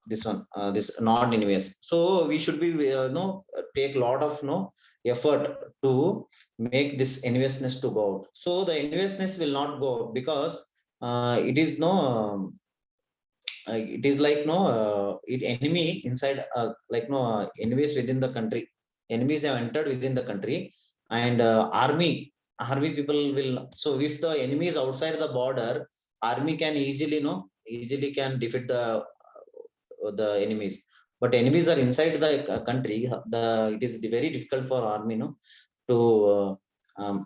A: this one, this not envious. So we should be no, take a lot of no effort to make this enviousness to go out. So the enviousness will not go out because it is no, it is like no, it enemy inside, like no, enemies within the country. Enemies have entered within the country, and army people will. So if the enemy is outside the border, army can easily easily can defeat the enemies. But enemies are inside the country. It is very difficult for army to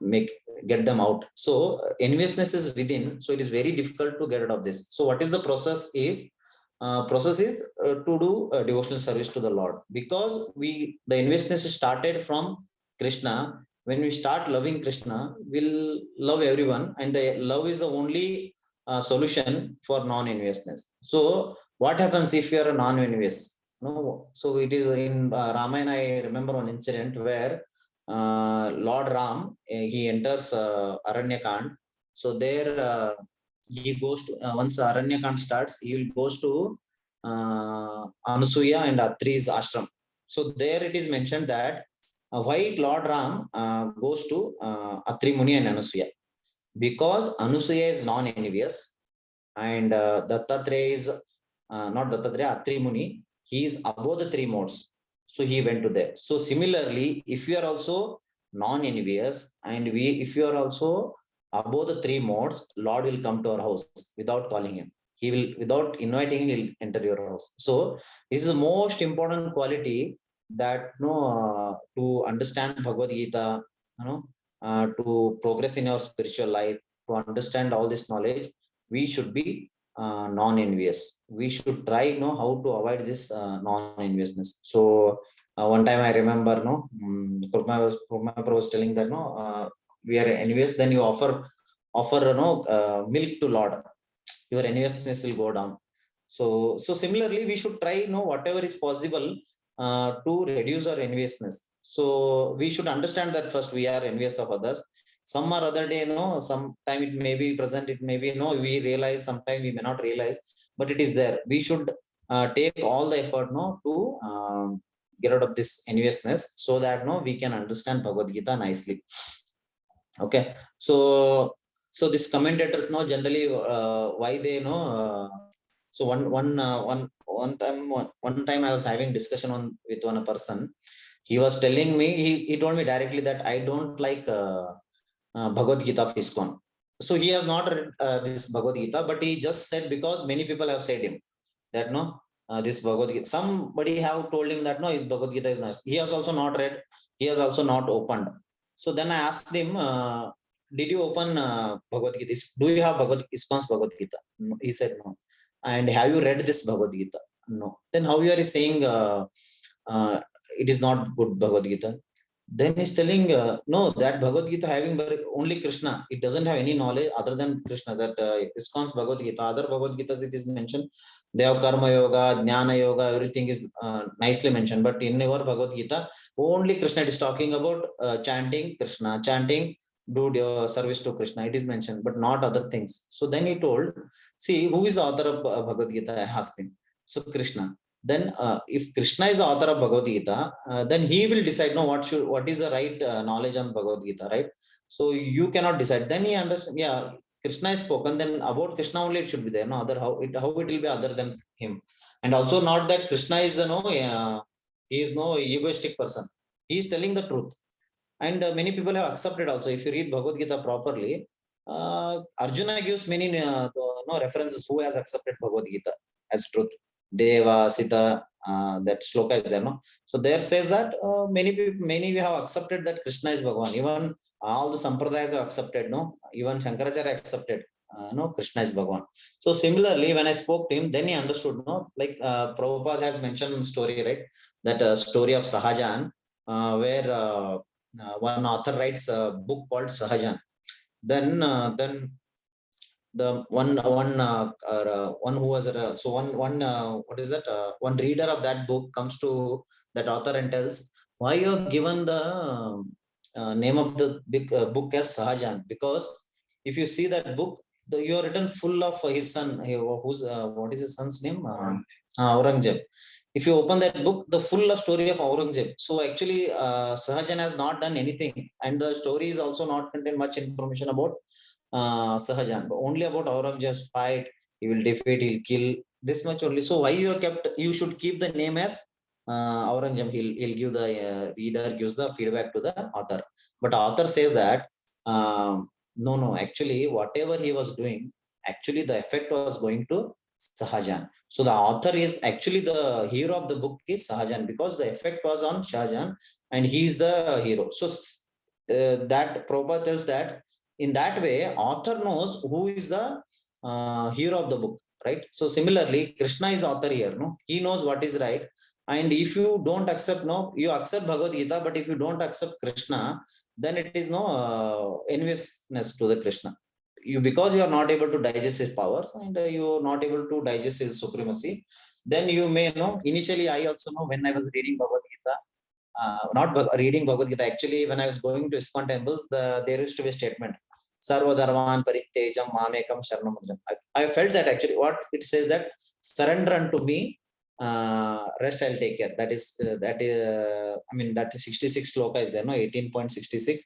A: make get them out. So enviousness is within, so it is very difficult to get out of this. So what is the process is, to do devotional service to the Lord, because the enviousness started from Krishna. When we start loving Krishna, we'll love everyone, and the love is the only solution for non-enviousness. So what happens if you are a non-envious? No, so it is in Ramayana. I remember one incident where Lord Ram, he enters Aranyakand. So there he goes to, once Aranyakand starts, he will goes to Anusuya and Atri's ashram. So there it is mentioned that why Lord Ram goes to Atri Muni and Anusuya, because Anusuya is non-envious, and Dattatreya is not Dattatreya, Atri Muni, he is above the three modes. So he went to there. So similarly, if you are also non-envious, and if you are also above the three modes, Lord will come to our house without calling him. He will, without inviting him, he will enter your house. So this is the most important quality, that to understand Bhagavad Gita, to progress in our spiritual life, to understand all this knowledge, we should be non-envious. We should try how to avoid this non-enviousness. So one time I remember Prabhupada was telling that we are envious, then you offer milk to Lord, your enviousness will go down. So similarly we should try whatever is possible to reduce our enviousness. So we should understand that first we are envious of others. Some or other day, sometime it may be present, it may be we realize, sometime we may not realize, but it is there. We should take all the effort to get out of this enviousness, so that we can understand Bhagavad Gita nicely. Okay, so this commentators generally why they so one time I was having discussion with one person. He was telling me, he told me directly that I don't like Bhagavad Gita of ISKCON. So he has not read this Bhagavad Gita, but he just said because many people have said him that this Bhagavad Gita. Somebody have told him that this Bhagavad Gita is nice. He has also not read. He has also not opened. So then I asked him, did you open Bhagavad Gita? Do you have ISKCON's Bhagavad Gita? No. He said no. And have you read this Bhagavad Gita? No. Then how you are saying it is not good Bhagavad Gita? Then he's telling, no, that Bhagavad Gita having only Krishna. It doesn't have any knowledge other than Krishna. That ISKCON's Bhagavad Gita, other Bhagavad Gitas it is mentioned. They have Karma Yoga, Jnana Yoga, everything is nicely mentioned. But in our Bhagavad Gita, only Krishna. It is talking about chanting Krishna, chanting, do service to Krishna. It is mentioned, but not other things. So then he told, see, who is the author of Bhagavad Gita? I asked him. So Krishna. Then if Krishna is the author of Bhagavad Gita, then he will decide what is the right knowledge on Bhagavad Gita, right? So you cannot decide. Then he understands, yeah, Krishna is spoken, then about Krishna only it should be there. No other, how it will be other than him. And also not that Krishna is he is no egoistic person. He is telling the truth. And many people have accepted also. If you read Bhagavad Gita properly, Arjuna gives many references who has accepted Bhagavad Gita as truth. Deva, Sita, that sloka is there, no? So there says that many people, many we have accepted that Krishna is Bhagavan. Even all the sampradayas have accepted, no? Even Shankaracharya accepted, no, Krishna is Bhagavan. So similarly, when I spoke to him, then he understood, no? Like Prabhupada has mentioned in story, right? That story of Sahajan, where one author writes a book called Sahajan. Then the one who was so one what is that one reader of that book comes to that author and tells, why you have given the name of the big book as Sahajan, because if you see that book, you are written full of his son, who's what is his son's name, Aurangzeb. If you open that book, the full of story of Aurangzeb. So actually Sahajan has not done anything, and the story is also not contain much information about Sahajan, but only about Aurangzeb's fight. He will defeat, he'll kill, this much only. So why you have kept? You should keep the name as Aurangzeb. He'll give the reader gives the feedback to the author, but author says that no, no. Actually, whatever he was doing, actually the effect was going to Sahajan. So the author is actually the hero of the book is Sahajan, because the effect was on Shahjahan, and he is the hero. So that Prabhupada tells that in that way author knows who is the hero of the book, right? So similarly Krishna is author here, no? He knows what is right. And if you don't accept, no, you accept Bhagavad Gita, but if you don't accept Krishna, then it is no enviousness to the Krishna. You, because you are not able to digest his powers, and you are not able to digest his supremacy, then you may know. Initially I also know, when I was reading Bhagavad Gita, not reading Bhagavad Gita, actually, when I was going to ISKCON temples, there used to be a statement, Sarva Dharman Paritejam Mamekam Sharanam Vrajam. I felt that actually what it says, that surrender unto me, rest I'll take care. That is, I mean, that 66 sloka is there, no? 18.66.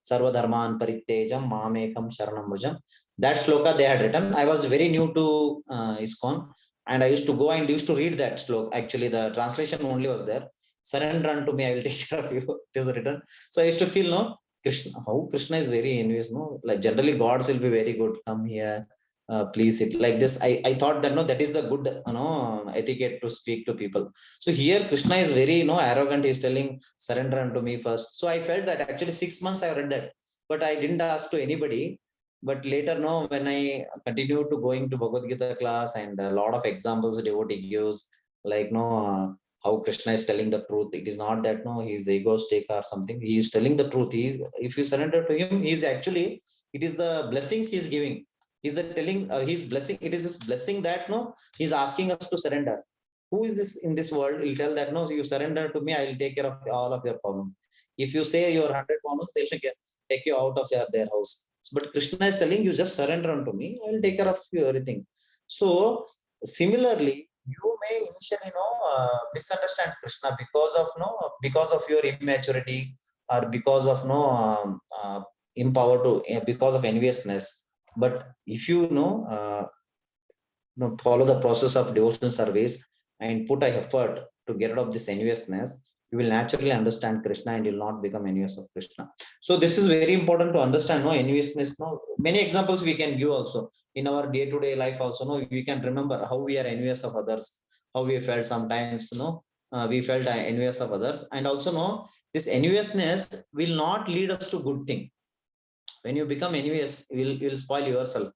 A: Sarva Dharman Paritejam Mamekam Sharanam Vrajam. That sloka they had written. I was very new to ISKCON, and I used to go and used to read that sloka. Actually, the translation only was there. Surrender unto me, I will take care of you. It is written. So I used to feel, no, Krishna, how Krishna is very envious, no? Like generally gods will be very good. Come here, please sit like this. I thought that, no, that is the good, etiquette to speak to people. So here Krishna is very, arrogant. He's telling, surrender unto me first. So I felt that actually 6 months I read that, but I didn't ask to anybody. But later, no, when I continued to going to Bhagavad Gita class, and a lot of examples devotee gives, like, no, how Krishna is telling the truth. It is not that, no, he's egoistic or something. He is telling the truth. He is, if you surrender to him, he's actually, it is the blessings he's giving. He's the telling, he's blessing. It is his blessing that, no, he's asking us to surrender. Who is this in this world? He'll tell that, no, you surrender to me, I will take care of all of your problems. If you say your 100 problems, they will take you out of their house. But Krishna is telling you, just surrender unto me, I will take care of you everything. So similarly, you may initially misunderstand Krishna because of because of your immaturity, or because of empower to because of enviousness. But if you follow the process of devotional service and put a effort to get rid of this enviousness, you will naturally understand Krishna, and you will not become envious of Krishna. So this is very important to understand, enviousness. Many examples we can give also in our day-to-day life also. We can remember how we are envious of others, how we felt sometimes, we felt envious of others. And also, this enviousness will not lead us to good thing. When you become envious, you will spoil yourself.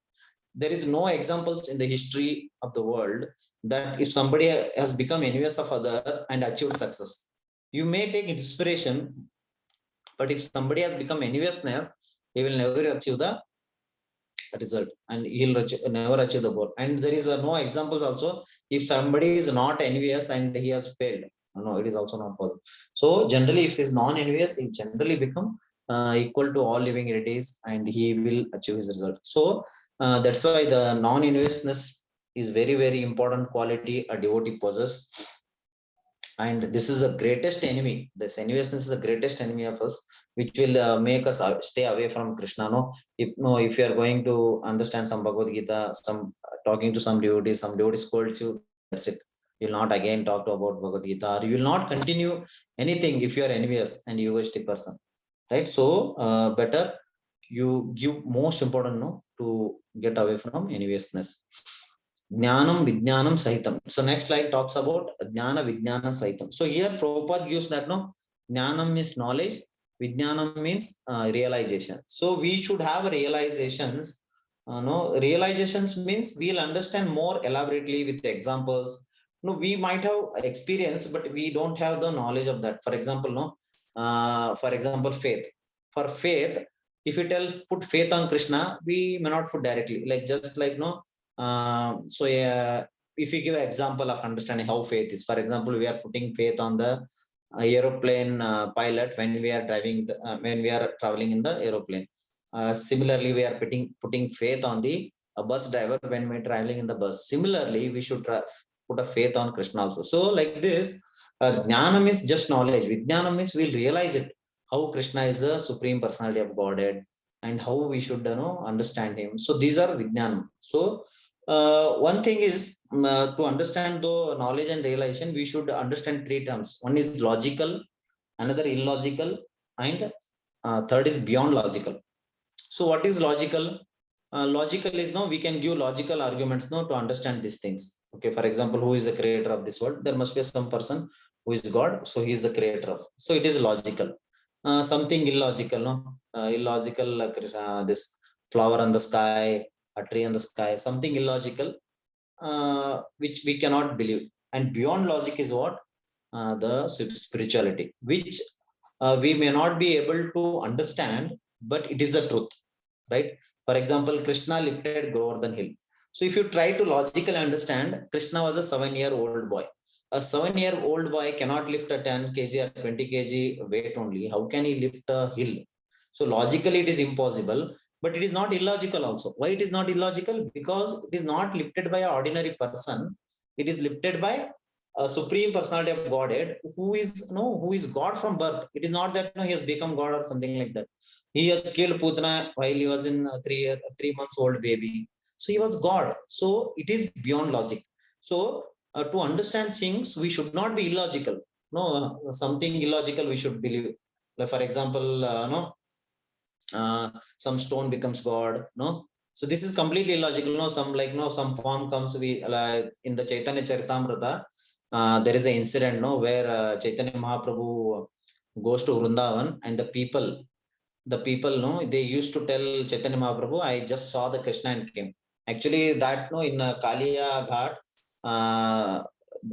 A: There is no examples in the history of the world that if somebody has become envious of others and achieved success, you may take inspiration, but if somebody has become enviousness, he will never achieve the result, and he'll never achieve the goal. And there is no examples also, if somebody is not envious and he has failed, no, it is also not possible. So generally, if he's non-envious, he generally become equal to all living entities, and he will achieve his result. So that's why the non-enviousness is very, very important quality a devotee possesses. And this is the greatest enemy. This enviousness is the greatest enemy of us, which will make us stay away from Krishna. If you are going to understand some Bhagavad Gita, some talking to some devotees scolds you, that's it. You will not again talk about Bhagavad Gita, or you will not continue anything if you are envious and egoistic person, right? So better you give most important to get away from enviousness. Jnanam Vijnanam Sahitam. So next slide talks about Jnana Vijnana Sahitam. So here Prabhupada gives that no, Jnanam means knowledge, Vijnanam means realization. So we should have realizations. No, realizations means we'll understand more elaborately with the examples. No, we might have experience, but we don't have the knowledge of that. For example, no, for example, faith. For faith, if you tell put faith on Krishna, we may not put directly. Like just like no, so yeah, if you give an example of understanding how faith is, for example, we are putting faith on the aeroplane pilot when we are driving, when we are traveling in the aeroplane. Similarly, we are putting faith on the bus driver when we are traveling in the bus. Similarly, we should put a faith on Krishna also. So like this, jnanam is just knowledge. Vijnanam means we'll realize it, how Krishna is the supreme personality of Godhead and how we should understand him. So these are vijnanam. So one thing is to understand the knowledge and realization, we should understand three terms. One is logical, another illogical, and third is beyond logical. So what is logical? Logical is no, we can give logical arguments no to understand these things. Okay, for example, who is the creator of this world? There must be some person who is God, so he is the creator of. So it is logical. Something illogical, no, illogical. This flower on the sky, a tree in the sky, something illogical, which we cannot believe. And beyond logic is what? The spirituality, which we may not be able to understand, but it is the truth, right? For example, Krishna lifted Govardhan hill. So if you try to logically understand, Krishna was a 7-year-old boy. A 7-year-old boy cannot lift a 10 kg or 20 kg weight only. How can he lift a hill? So logically it is impossible, but it is not illogical also. Why it is not illogical? Because it is not lifted by an ordinary person. It is lifted by a supreme personality of Godhead, who is who is God from birth. It is not that he has become God or something like that. He has killed Putana while he was in 3 months old baby. So he was God. So it is beyond logic. So to understand things, we should not be illogical. No, something illogical we should believe. Like for example, no, some stone becomes God. No, so this is completely illogical. No, some like no, some form comes. We in the Chaitanya Charitamrita, there is an incident no where Chaitanya Mahaprabhu goes to Vrindavan and the people no, they used to tell Chaitanya Mahaprabhu, I just saw the Krishna and came. Actually, that no, in Kalia Ghat,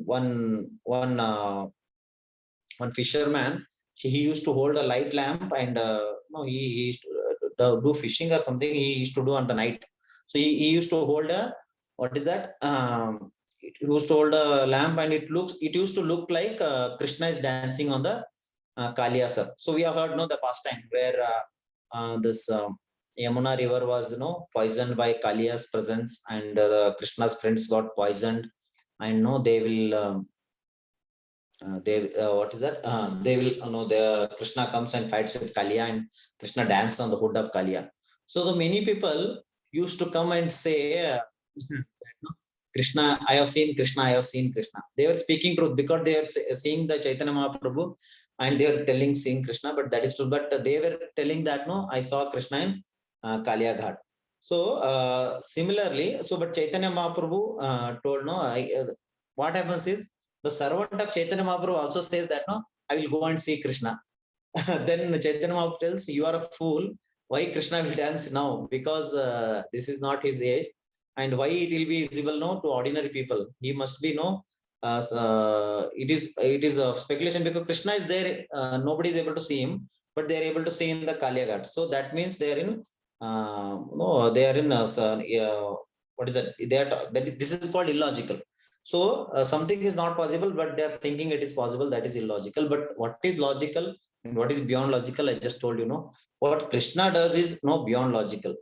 A: one fisherman, he used to hold a light lamp and no, he used to do fishing or something. He used to do on the night. So he used to hold a, what is that? He used to hold a lamp and it used to look like Krishna is dancing on the Kaliyasar. So we have heard no the pastime where this Yamuna river was poisoned by Kaliya's presence, and Krishna's friends got poisoned, and no they will they what is that? They will the Krishna comes and fights with Kaliya, and Krishna dances on the hood of Kaliya. So the many people used to come and say Krishna, I have seen Krishna, I have seen Krishna. They were speaking truth because they are seeing the Chaitanya Mahaprabhu and they were telling seeing Krishna, but that is true. But they were telling that no, I saw Krishna in Kalia Ghat. So similarly, so but Chaitanya Mahaprabhu told no, what happens is the servant of Chaitanya Mahaprabhu also says that no, I will go and see Krishna. Then Chaitanya Mahaprabhu tells, you are a fool. Why Krishna will dance now? Because this is not his age. And why it will be visible no to ordinary people? He must be no. It is a speculation because Krishna is there. Nobody is able to see him, but they are able to see in the Kalia Ghat. So that means they are in. No, they are in. What is that? They are. This is called illogical. So something is not possible, but they are thinking it is possible. That is illogical. But what is logical and what is beyond logical? I just told you. No, what Krishna does is no beyond logical,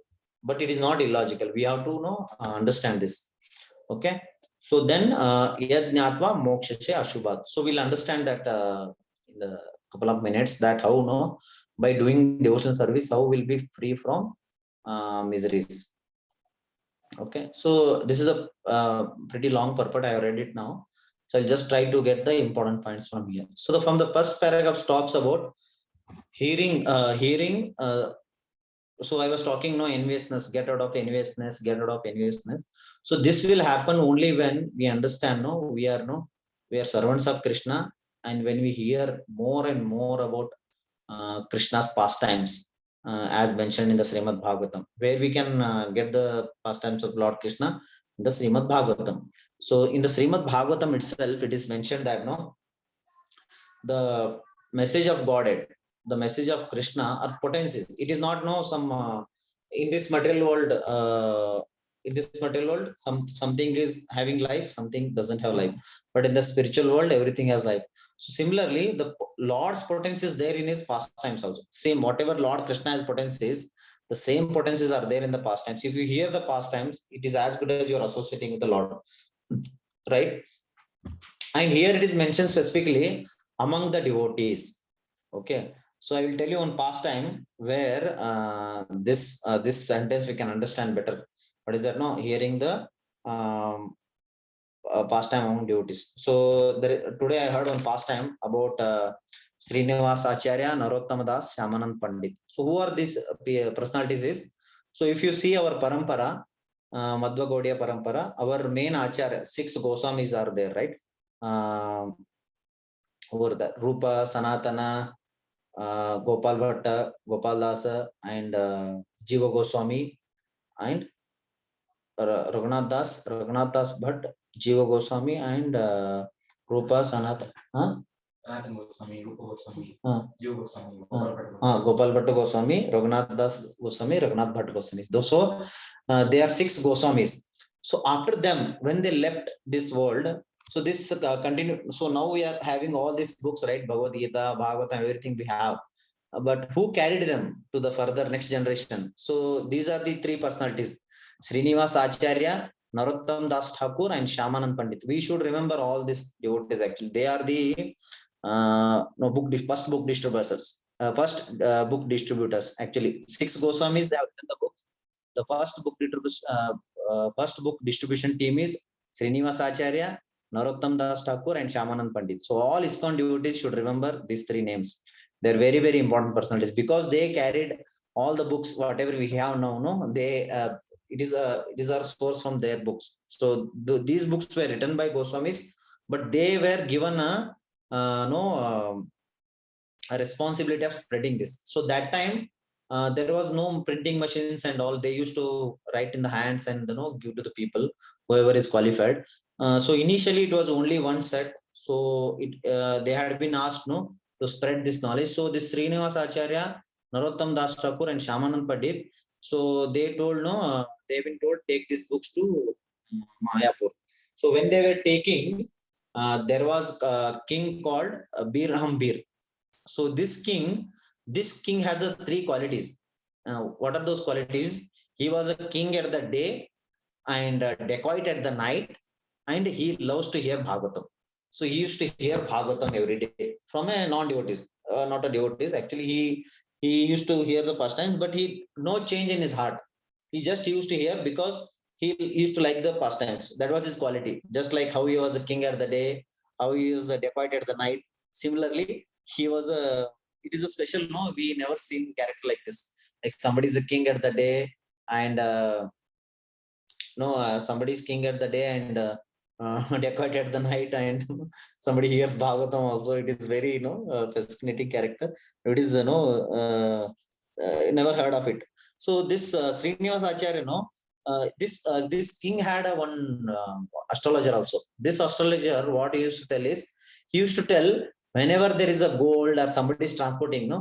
A: but it is not illogical. We have to understand this. Okay. So then yad jnatva mokshasya ashubhat. So we'll understand that in a couple of minutes that how by doing devotional service how we'll be free from miseries. Okay, so this is a pretty long purport. I have read it now, so I'll just try to get the important points from here. So from the first paragraph talks about hearing. So I was talking enviousness, get out of enviousness, get out of enviousness. So this will happen only when we understand, no, we are servants of Krishna, and when we hear more and more about Krishna's pastimes, as mentioned in the Srimad Bhagavatam, where we can get the pastimes of Lord Krishna in the Srimad Bhagavatam. So in the Srimad Bhagavatam itself, it is mentioned that the message of Godhead, the message of Krishna are potencies. It is not some in this material world. In this material world, something is having life, something doesn't have life. But in the spiritual world, everything has life. So similarly, the Lord's potency is there in his pastimes also. Same, whatever Lord Krishna has potencies, the same potencies are there in the pastimes. If you hear the pastimes, it is as good as you are associating with the Lord, right? And here it is mentioned specifically among the devotees. Okay, so I will tell you one pastime where this sentence we can understand better. What is that? No, hearing the pastime among devotees. So today I heard one pastime about Srinivas Acharya, Narottama Das, Shyamanand Pandit. So who are these personalities? Is so if you see our parampara, Madhva Gaudiya parampara, our main Acharya, 6 Goswamis are there, right? Over the Rupa, Sanatana, Gopal Bhatta, Gopal Dasa, and Jiva Goswami, and Raghunath Das Bhatt, Jiva Goswami, and Rupa Sanatana. Gopal Bhatta Goswami, Raghunath Das Goswami, Raghunath Bhatt Goswami. So they are 6 Goswamis. So after them, when they left this world, so this continued. So now we are having all these books, right? Bhagavad Gita, Bhagavatam, everything we have. But who carried them to the further next generation? So these are the 3 personalities: Srinivas Acharya, Narottam Das Thakur, and Shyamanand Pandit. We should remember all these devotees. Actually, they are the first book distributors. Book distributors. Actually, 6 Goswamis have written the book. The first book distribution team is Srinivas Acharya, Narottam Das Thakur, and Shyamanand Pandit. So all ISKCON devotees should remember these 3 names. They're very, very important personalities because they carried all the books, whatever we have now. No, they it is our source from their books. So these books were written by Goswamis, but they were given a responsibility of spreading this. So that time there was no printing machines and all. They used to write in the hands and give to the people, whoever is qualified. So initially it was only one set. So they had been asked to spread this knowledge. So this Srinivas Acharya, Narottam Das Thakur, and Shyamanand Pandit, so they told they've been told take these books to Mayapur. So when they were taking, there was a king called Bir Rahambir. So this king has 3 qualities. What are those qualities? He was a king at the day and a dacoit at the night, and he loves to hear Bhagavatam. So he used to hear Bhagavatam every day from a non-devotees, not a devotees. Actually, he used to hear the pastimes, but he no change in his heart. He just used to hear because he used to like the pastimes. That was his quality. Just like how he was a king at the day, how he was a dacoit at the night. Similarly, he was it is a special, we never seen character like this. Like somebody is a king at the day and somebody is king at the day and dacoit at the night, and somebody hears Bhagavatam also. It is very fascinating character. It is never heard of it. So this Srinivas Acharya, this king had a one astrologer also. This astrologer, what he used to tell is, he used to tell whenever there is a gold or somebody is transporting,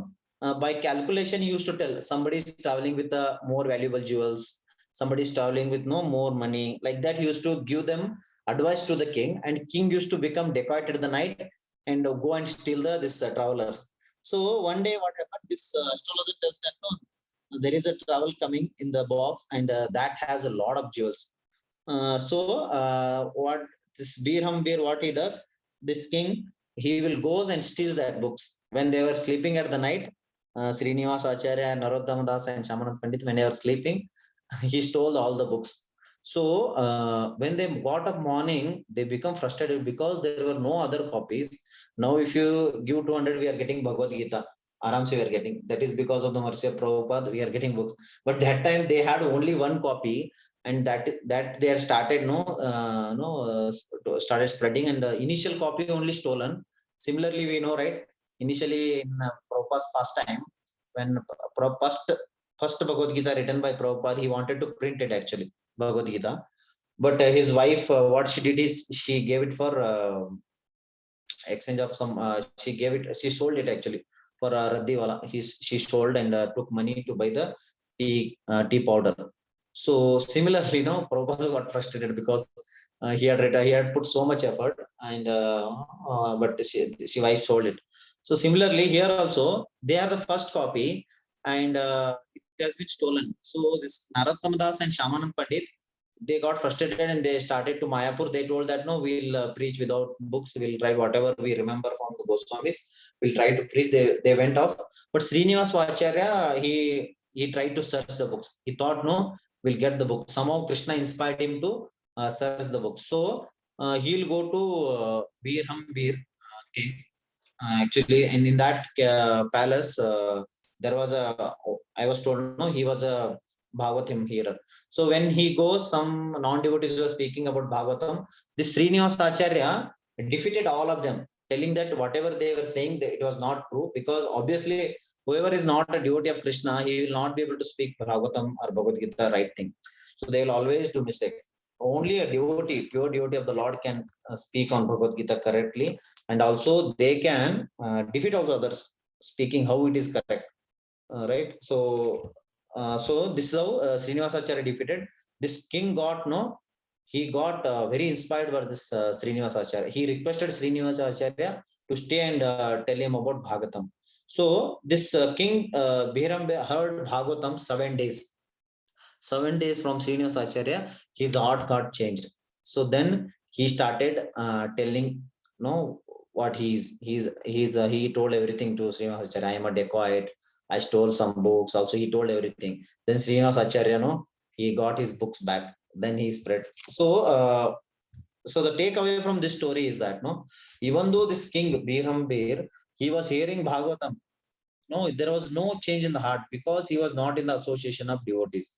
A: by calculation, he used to tell somebody is traveling with more valuable jewels, somebody is traveling with more money. Like that, he used to give them advice to the king, and king used to become dacoit at the night and go and steal this travelers. So one day, what happened? This astrologer tells that there is a travel coming in the box, and that has a lot of jewels. What this Bir Hambir, what he does, this king, he will goes and steals that books. When they were sleeping at the night, Srinivas Acharya, Narottama Das, and Shyamanand Pandit, when they were sleeping, he stole all the books. So when they got up morning, they become frustrated because there were no other copies. Now, if you give 200, we are getting Bhagavad Gita. Aram se we are getting. That is because of the mercy of Prabhupada, we are getting books. But that time they had only one copy, and that they had started started spreading, and initial copy only stolen. Similarly, we know, right? Initially in Prabhupada's past time, when first Bhagavad Gita written by Prabhupada, he wanted to print it actually, Bhagavad Gita. But his wife, what she did is she gave it for exchange of some. She sold it actually for Raddiwala. She sold and took money to buy the tea powder. So similarly, Prabhupada got frustrated because he had put so much effort, and but she wife sold it. So similarly here also they are the first copy, and it has been stolen. So this Narottama Das and Shyamanand Pandit, they got frustrated and they started to Mayapur. They told that no, we'll preach without books. We'll write whatever we remember from the Goswamis. We'll try to preach. They went off. But Srinivas Vacharya, he tried to search the books. He thought no, we'll get the book. Somehow Krishna inspired him to search the book. So he'll go to Bir king. Actually, and in that palace, there was I was told, no, he was a Bhagavatam hearer. So when he goes, some non-devotees were speaking about Bhagavatam. This Srinivas Acharya defeated all of them, telling that whatever they were saying, that it was not true, because obviously whoever is not a devotee of Krishna, he will not be able to speak Bhagavatam or Bhagavad Gita right thing. So they will always do mistakes. Only a devotee, pure devotee of the Lord, can speak on Bhagavad Gita correctly, and also they can defeat also others speaking how it is correct. Right. So this is how Srinivasacharya defeated. This king got he got very inspired by this Srinivasacharya. He requested Srinivasacharya to stay and tell him about Bhagavatam. So this king Bhirambe heard Bhagavatam 7 days. 7 days from Srinivasacharya, his heart got changed. So then he started telling what he told everything to Srinivasacharya. I am a dacoit. I stole some books. Also, he told everything. Then Srinivasacharya, he got his books back. Then he spread. So the takeaway from this story is that even though this king Birhambir, he was hearing Bhagavatam, there was no change in the heart because he was not in the association of devotees.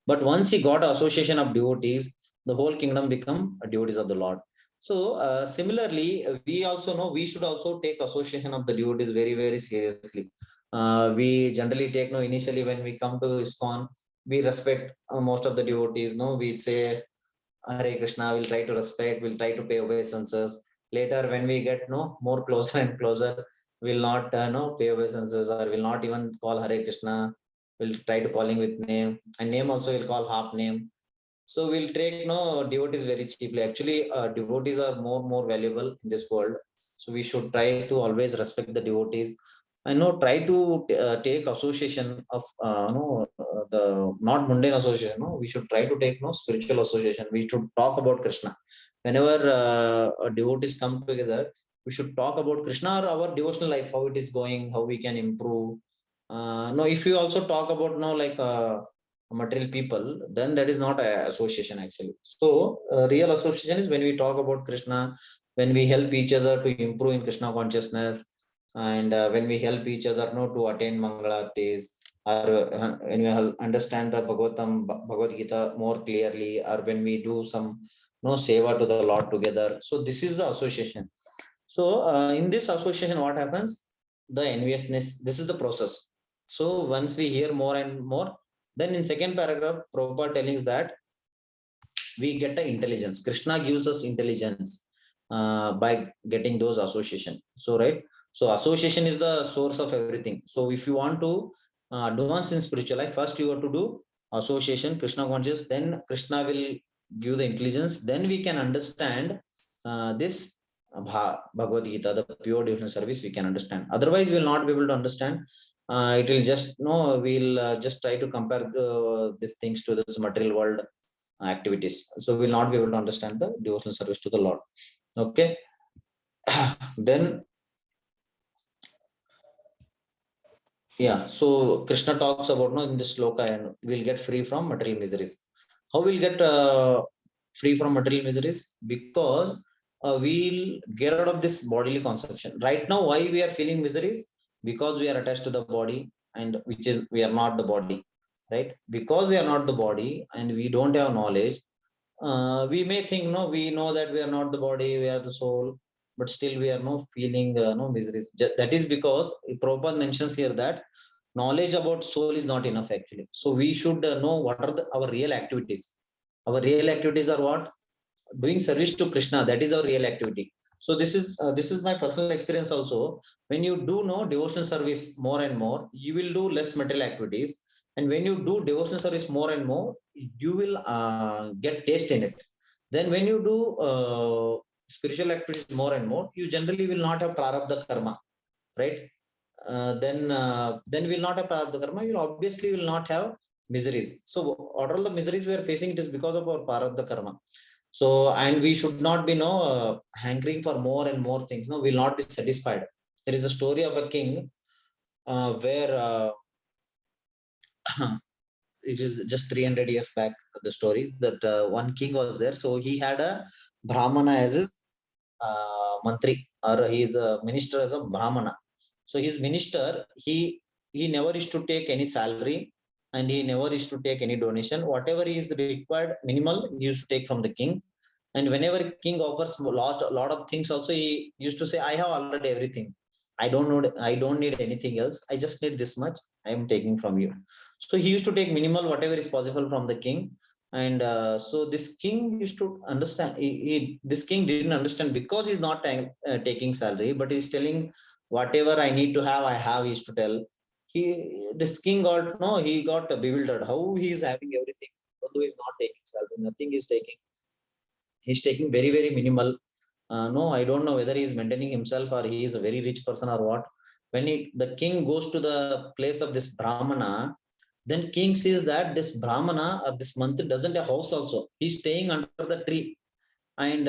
A: But once he got association of devotees, the whole kingdom become devotees of the Lord. So similarly, we also know we should also take association of the devotees very, very seriously. We generally take initially when we come to ISKCON, we respect most of the devotees. We say Hare Krishna, we'll try to respect, we'll try to pay obeisances. Later, when we get more closer and closer, we'll not pay obeisances, or will not even call Hare Krishna. We'll try to calling with name, and name also we'll call half name. So we'll take devotees very cheaply. Actually, devotees are more valuable in this world. So we should try to always respect the devotees, and try to take association of the not mundane association. We should try to take spiritual association. We should talk about Krishna. Whenever devotees come together, we should talk about Krishna or our devotional life, how it is going, how we can improve. If you also talk about material people, then that is not an association actually. So real association is when we talk about Krishna, when we help each other to improve in Krishna consciousness, and when we help each other to attain Mangalatis, or when we understand the Bhagavad Gita more clearly, or when we do some seva to the Lord together. So this is the association. So in this association, what happens? The enviousness, this is the process. So once we hear more and more, then in second paragraph, Prabhupada telling us that we get the intelligence. Krishna gives us intelligence by getting those association. So right. So association is the source of everything. So if you want to advance in spiritual life, first you have to do association, Krishna conscious, then Krishna will give the intelligence. Then we can understand this Bhagavad Gita, the pure devotional service, we can understand. Otherwise, we will not be able to understand. It will just we'll just try to compare these things to this material world activities. So we'll not be able to understand the devotional service to the Lord. Okay. Then so Krishna talks about in this sloka, and we'll get free from material miseries. How we'll get free from material miseries? Because we'll get out of this bodily consumption. Right now, why we are feeling miseries? because we are attached to the body, and which is we are not the body, right? Because we are not the body and we don't have knowledge, we may think, no, we know that we are not the body, we are the soul, but still we are no feeling no miseries. That is because Prabhupada mentions here that knowledge about soul is not enough actually. So we should know what are our real activities. Our real activities are what? Doing service to Krishna. That is our real activity. So this is my personal experience also. When you do know devotional service more and more, you will do less material activities, and when you do devotional service more and more, you will get taste in it. Then when you do spiritual activities more and more, you generally will not have prarabdha karma, right? Then will not have prarabdha karma. You obviously will not have miseries. So what all the miseries we are facing, it is because of our prarabdha karma. So, and we should not be hankering for more and more things. No, we'll not be satisfied. There is a story of a king where it is just 300 years back. The story that one king was there. So he had a Brahmana as his mantri, or he is a minister as a Brahmana. So his minister, he never used to take any salary, and he never used to take any donation. Whatever is required, minimal, he used to take from the king. And whenever king offers a lot of things, also he used to say, I have already everything. I don't need anything else. I just need this much. I am taking from you. So he used to take minimal, whatever is possible from the king. And so this king used to understand. This king didn't understand because he's not taking salary, but he's telling whatever I need to have, I have. He used to tell. This king got no. He got bewildered. How he is having everything, although he's not taking salary. Nothing is taking. He's taking very minimal. No, I don't know whether he is maintaining himself or he is a very rich person or what. When the king goes to the place of this Brahmana, then king sees that this Brahmana or this mantri doesn't have house also. He's staying under the tree. And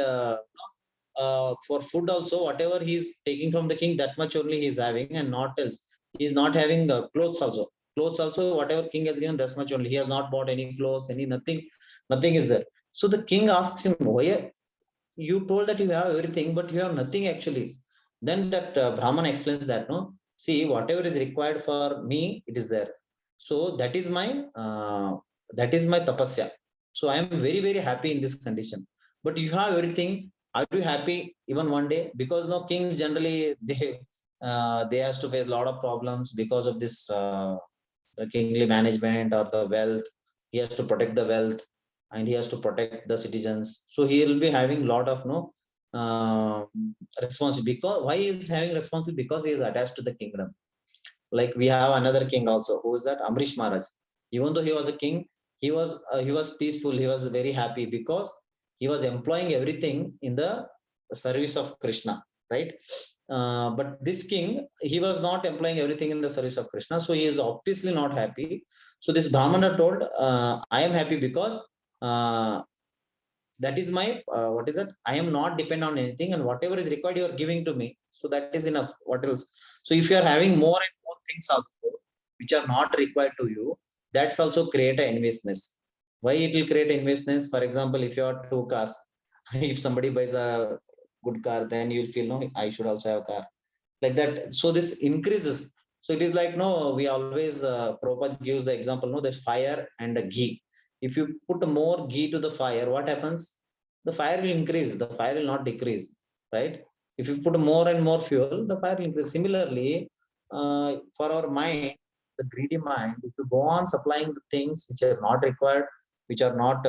A: for food also, whatever he's taking from the king, that much only he's having, and not else. He's not having clothes also. Clothes also, whatever king has given, that's much only. He has not bought any clothes, any nothing is there. So the king asks him, why you told that you have everything, but you have nothing actually. Then that Brahman explains that, no, see, whatever is required for me, it is there. So that is my tapasya. So I am very happy in this condition. But you have everything. Are you happy even one day? Because no, kings generally they has to face a lot of problems because of this the kingly management or the wealth. He has to protect the wealth, and he has to protect the citizens. So he will be having a lot of responsibility. Because why he is having responsibility? Because he is attached to the kingdom. Like we have another king also. Who is that? Amrish Maharaj. Even though he was a king, he was peaceful. He was very happy because he was employing everything in the service of Krishna, right? But this king, he was not employing everything in the service of Krishna, so he is obviously not happy. So this Brahmana told, I am happy because that is my what is that? I am not dependent on anything, and whatever is required, you are giving to me. So that is enough. What else? So if you are having more and more things also which are not required to you, that's also create a enviousness. Why it will create enviousness? For example, if you have two cars, if somebody buys a good car, then you'll feel, no, I should also have a car, like that. So this increases. So it is like, no, we always Prabhupada gives the example, no, there's fire and a ghee. If you put more ghee to the fire, what happens? The fire will increase, the fire will not decrease, right? If you put more and more fuel, the fire will increase. Similarly, for our mind, the greedy mind, if you go on supplying the things which are not required, which are not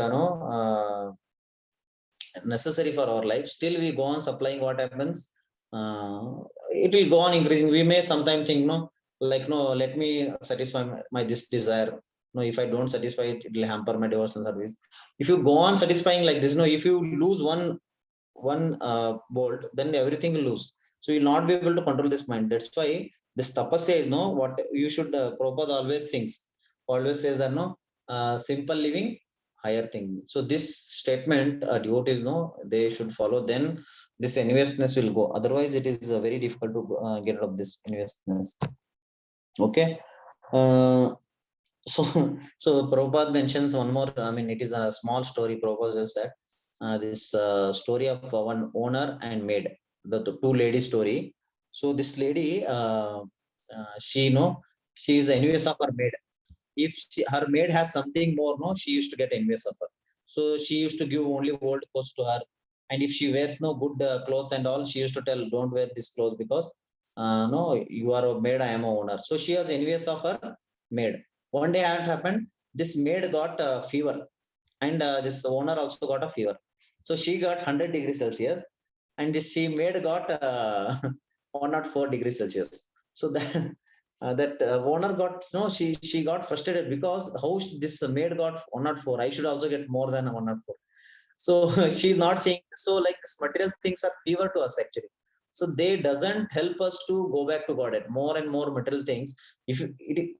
A: necessary for our life, still we go on supplying, what happens? It will go on increasing. We may sometimes think, no, like, no, let me satisfy my this desire. No, if I don't satisfy it, it will hamper my devotional service. If you go on satisfying like this, no, if you lose one bolt, then everything will lose. So you'll not be able to control this mind. That's why this tapasya is, no, what you should Prabhupada always sings, always says that, no, simple living, higher thing. So this statement, devotees, no, they should follow. Then this enviousness will go. Otherwise, it is very difficult to get rid of this enviousness. Okay. So Prabhupada mentions one more. I mean, it is a small story. Prabhupada said this story of one owner and maid, the two lady story. So this lady, she she is envious of her maid. If her maid has something more, she used to get envious of her. So she used to give only old clothes to her. And if she wears no good clothes and all, she used to tell, don't wear this clothes because no, you are a maid, I am a owner. So she was envious of her maid. One day what happened, this maid got fever, and this owner also got a fever. So she got 100 degrees Celsius, and this she maid got 104 degrees Celsius. So that that owner got she got frustrated because how this maid got 104, I should also get more than 104. So she's not saying so, like material things are fever to us actually. So they doesn't help us to go back to God at more and more material things.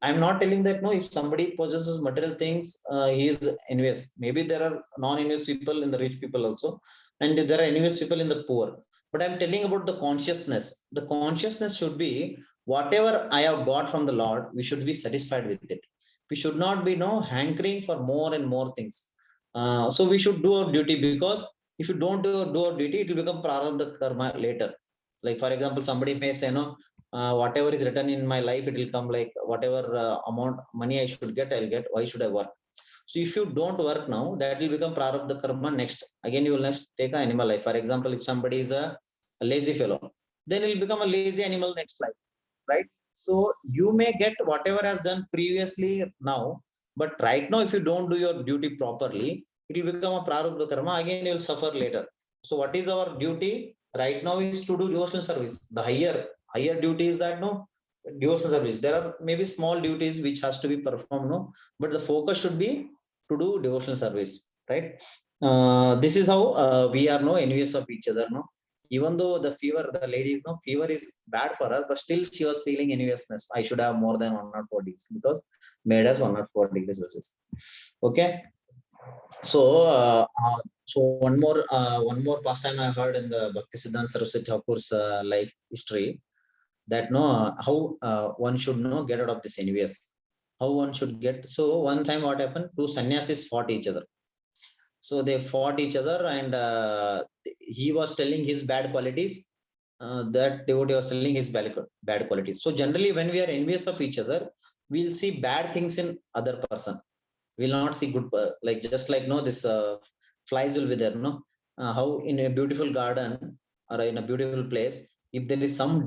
A: I'm not telling that no, if somebody possesses material things, he is envious. Maybe there are non-envious people in the rich people also, and there are envious people in the poor. But I'm telling about the consciousness. The consciousness should be whatever I have got from the Lord, we should be satisfied with it. We should not be hankering for more and more things. So we should do our duty, because if you don't do our duty, it will become prarabdha karma later. Like for example, somebody may say, whatever is written in my life, it will come, like whatever amount money I should get, I'll get. Why should I work? So if you don't work now, that will become prarabdha karma next. Again, you will next take an animal life. For example, if somebody is a lazy fellow, then he will become a lazy animal next life, right? So you may get whatever has done previously now, but right now, if you don't do your duty properly, it will become a prarabdha karma. Again, you will suffer later. So what is our duty right now is to do devotional service. The higher duty is that devotional service. There are maybe small duties which has to be performed, but the focus should be to do devotional service, right? This is how we are envious of each other, even though the ladies fever is bad for us, but still she was feeling enviousness. I should have more than 104 degrees because made us 104 degrees Celsius. Okay. So so one more pastime I heard in the Bhakti Siddhanta Saraswati Thakur's life history, that how one should get out of this envious, how one should get. So one time what happened, two sannyasis fought each other. So they fought each other, and he was telling his bad qualities, that devotee was telling his bad qualities. So generally when we are envious of each other, we'll see bad things in other person. We'll not see good, like just like this flies will be there, how in a beautiful garden or in a beautiful place, if there is some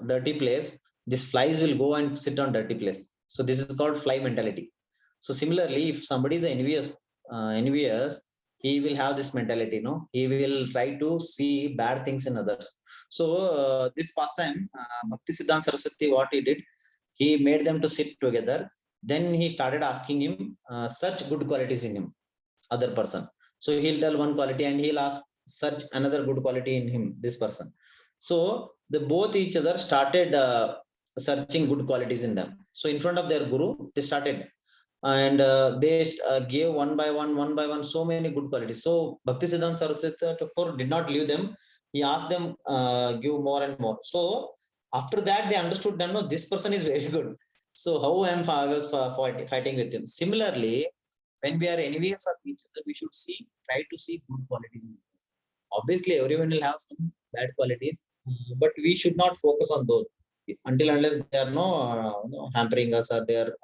A: dirty place, these flies will go and sit on dirty place. So this is called fly mentality. So similarly, if somebody is envious, he will have this mentality, he will try to see bad things in others. So this pastime, Bhakti Siddhanta Saraswati, what he did, he made them to sit together. Then he started asking him such good qualities in him, other person. So he'll tell one quality and he'll ask search another good quality in him, this person. So the both each other started searching good qualities in them. So in front of their guru, they started, and they gave one by one so many good qualities. So Bhakti Siddhanta Saraswati Thakur did not leave them. He asked them give more and more. So after that they understood them, no, this person is very good. So how I was fighting with him. Similarly, when we are envious of each other, we should try to see good qualities in others. Obviously everyone will have some bad qualities, but we should not focus on those until unless they are hampering us, or they are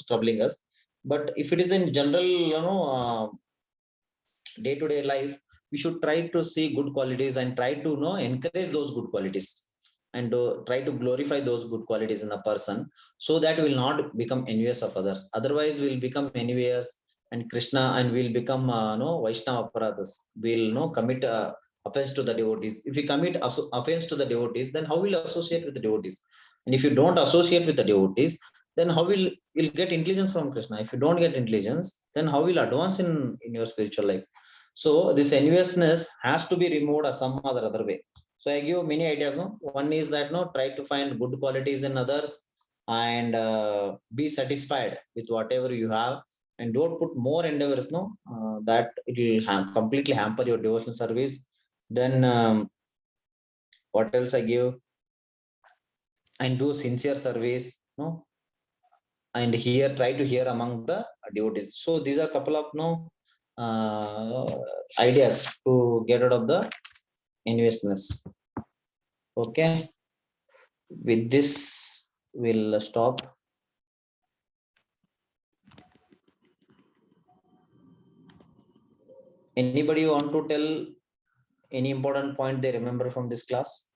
A: troubling us. But if it is in general, day-to-day life, we should try to see good qualities and try to encourage those good qualities, and try to glorify those good qualities in a person, so that we will not become envious of others. Otherwise we will become envious and Krishna, and we will become Vaishnava Aparathas. We'll commit offense to the devotees. If we commit offense to the devotees, then how will you associate with the devotees? And if you don't associate with the devotees, then how will you get intelligence from Krishna? If you don't get intelligence, then how will you advance in your spiritual life? So this enviousness has to be removed or some other way. So I give many ideas. One is that try to find good qualities in others, and be satisfied with whatever you have, and don't put more endeavors. That it will completely hamper your devotional service. Then what else I give? And do sincere service. And here try to hear among the devotees. So these are a couple of ideas to get out of the enviousness. Okay. with this, we'll stop. Anybody want to tell any important point they remember from this class?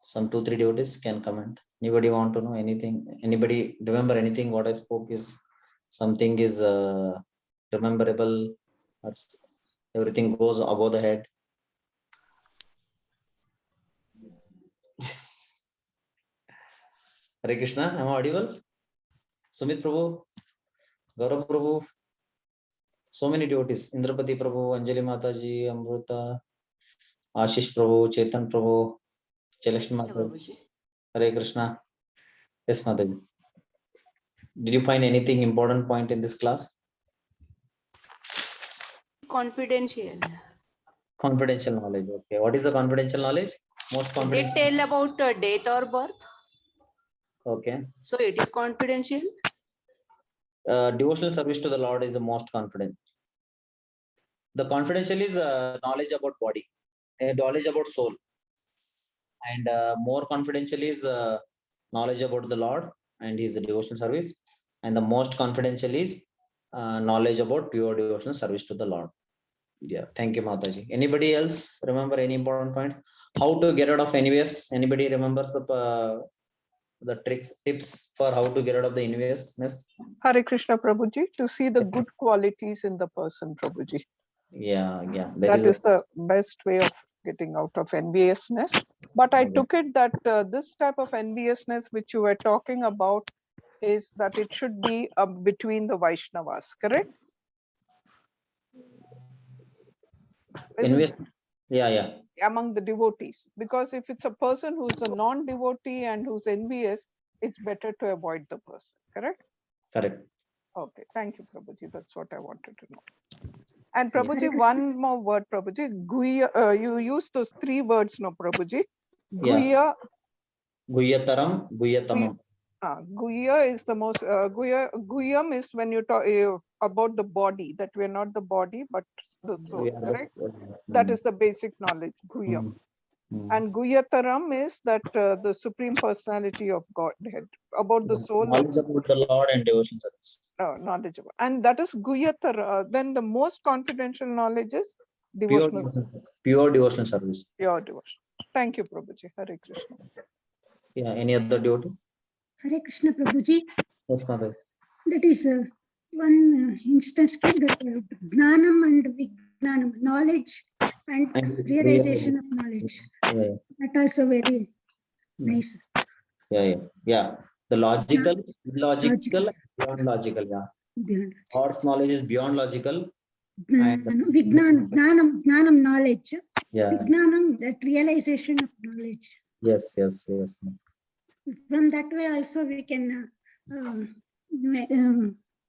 A: Some 2-3 devotees can comment. Anybody want to know anything? Anybody remember anything what I spoke is something is rememberable, or everything goes above the head? Hare Krishna, am I audible? Sumit Prabhu, Gaurav Prabhu, so many devotees. Indrapati Prabhu, Anjali Mataji, Amruta, Ashish Prabhu, Chetan Prabhu, Jalakshmi Mataji. Hare Krishna. Yes, Mataji. Did you find anything important point in this class?
G: Confidential.
A: Confidential knowledge. Okay. What is the confidential knowledge? Most
G: Does it
A: confidential.
G: tell about death or birth?
A: Okay.
G: So it is confidential.
A: Devotional service to the Lord is the most confident. The confidential is knowledge about body, knowledge about soul, and more confidential is knowledge about the Lord and His devotional service, and the most confidential is knowledge about pure devotional service to the Lord. Yeah, thank you, Mataji. Anybody else remember any important points? How to get out of envious? Anybody remembers the tricks, tips for how to get out of the enviousness?
H: Hare Krishna Prabhuji, to see the good qualities in the person, Prabhuji.
A: Yeah.
H: That is the best way of getting out of enviousness. But I
A: Okay.
H: took it that this type of enviousness which you were talking about is that it should be between the Vaishnavas, correct? Isn't
A: Envious.
H: it?
A: Yeah.
H: Among the devotees, because if it's a person who's a non-devotee and who's envious, it's better to avoid the person, correct?
A: Correct.
H: Okay, thank you, Prabhuji. That's what I wanted to know. And
A: Yes.
H: Prabhuji, one more word, Prabhuji. Guya, you use those 3 words, no, Prabhuji. Guya,
A: Guyataram, Guyatamam.
H: Guya is the most, Guyam is when you talk about the body, that we're not the body, but the soul,
A: We are the-
H: correct? That is the basic knowledge, Guyam. And Guyataram is that the Supreme Personality of Godhead, about the soul.
A: Knowledge about the Lord and devotion service.
H: Knowledgeable. And that is Guyatara. Then the most confidential knowledge is
A: Pure
H: devotional.
A: devotional service.
H: Pure devotion. Thank you, Prabhuji. Hare Krishna.
A: Yeah. Any other devotee?
D: Hare Krishna Prabhuji.
A: Yes, Mother.
D: That is one instance that Gnanam and Vijnanam, knowledge and realization of knowledge.
A: Yeah.
D: That also very nice.
A: Yeah. The logical, illogical,
D: Logical.
A: beyond logical. Yeah.
D: Beyond.
A: God's knowledge is beyond logical. And
D: Gnanam knowledge.
A: yeah.
D: Vijnanam, that realization of knowledge.
A: Yes.
D: From that way also we can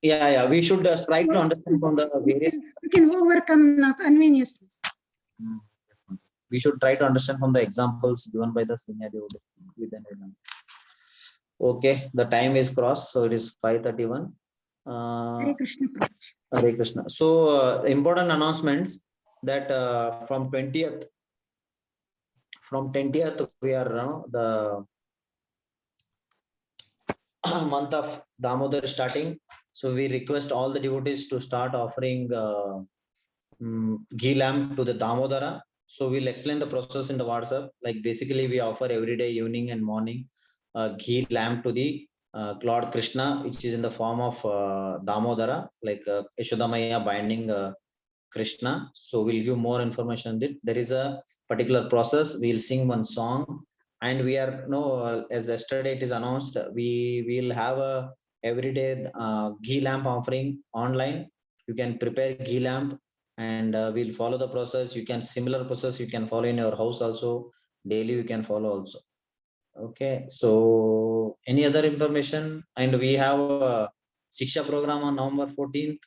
A: Yeah. We should strive to understand from the various.
D: we can overcome conveniences.
A: We should try to understand from the examples given by the senior devotee. Okay, the time is crossed, so it is 5:31.
D: Hare Krishna.
A: Hare Krishna. So important announcements that from 20th we are now the month of Damodar starting. So we request all the devotees to start offering ghee lamp to the Damodara. So we'll explain the process in the WhatsApp. Like basically we offer every day, evening and morning, ghee lamp to the Lord Krishna, which is in the form of Damodara, like Yashodamaya binding Krishna. So we'll give more information on it. There is a particular process. We'll sing one song, and we are as yesterday it is announced, we will have a everyday ghee lamp offering online. You can prepare ghee lamp, and we'll follow the process. You can similar process you can follow in your house also. Daily you can follow also. Okay, so any other information? And we have a Shiksha program on November 14th.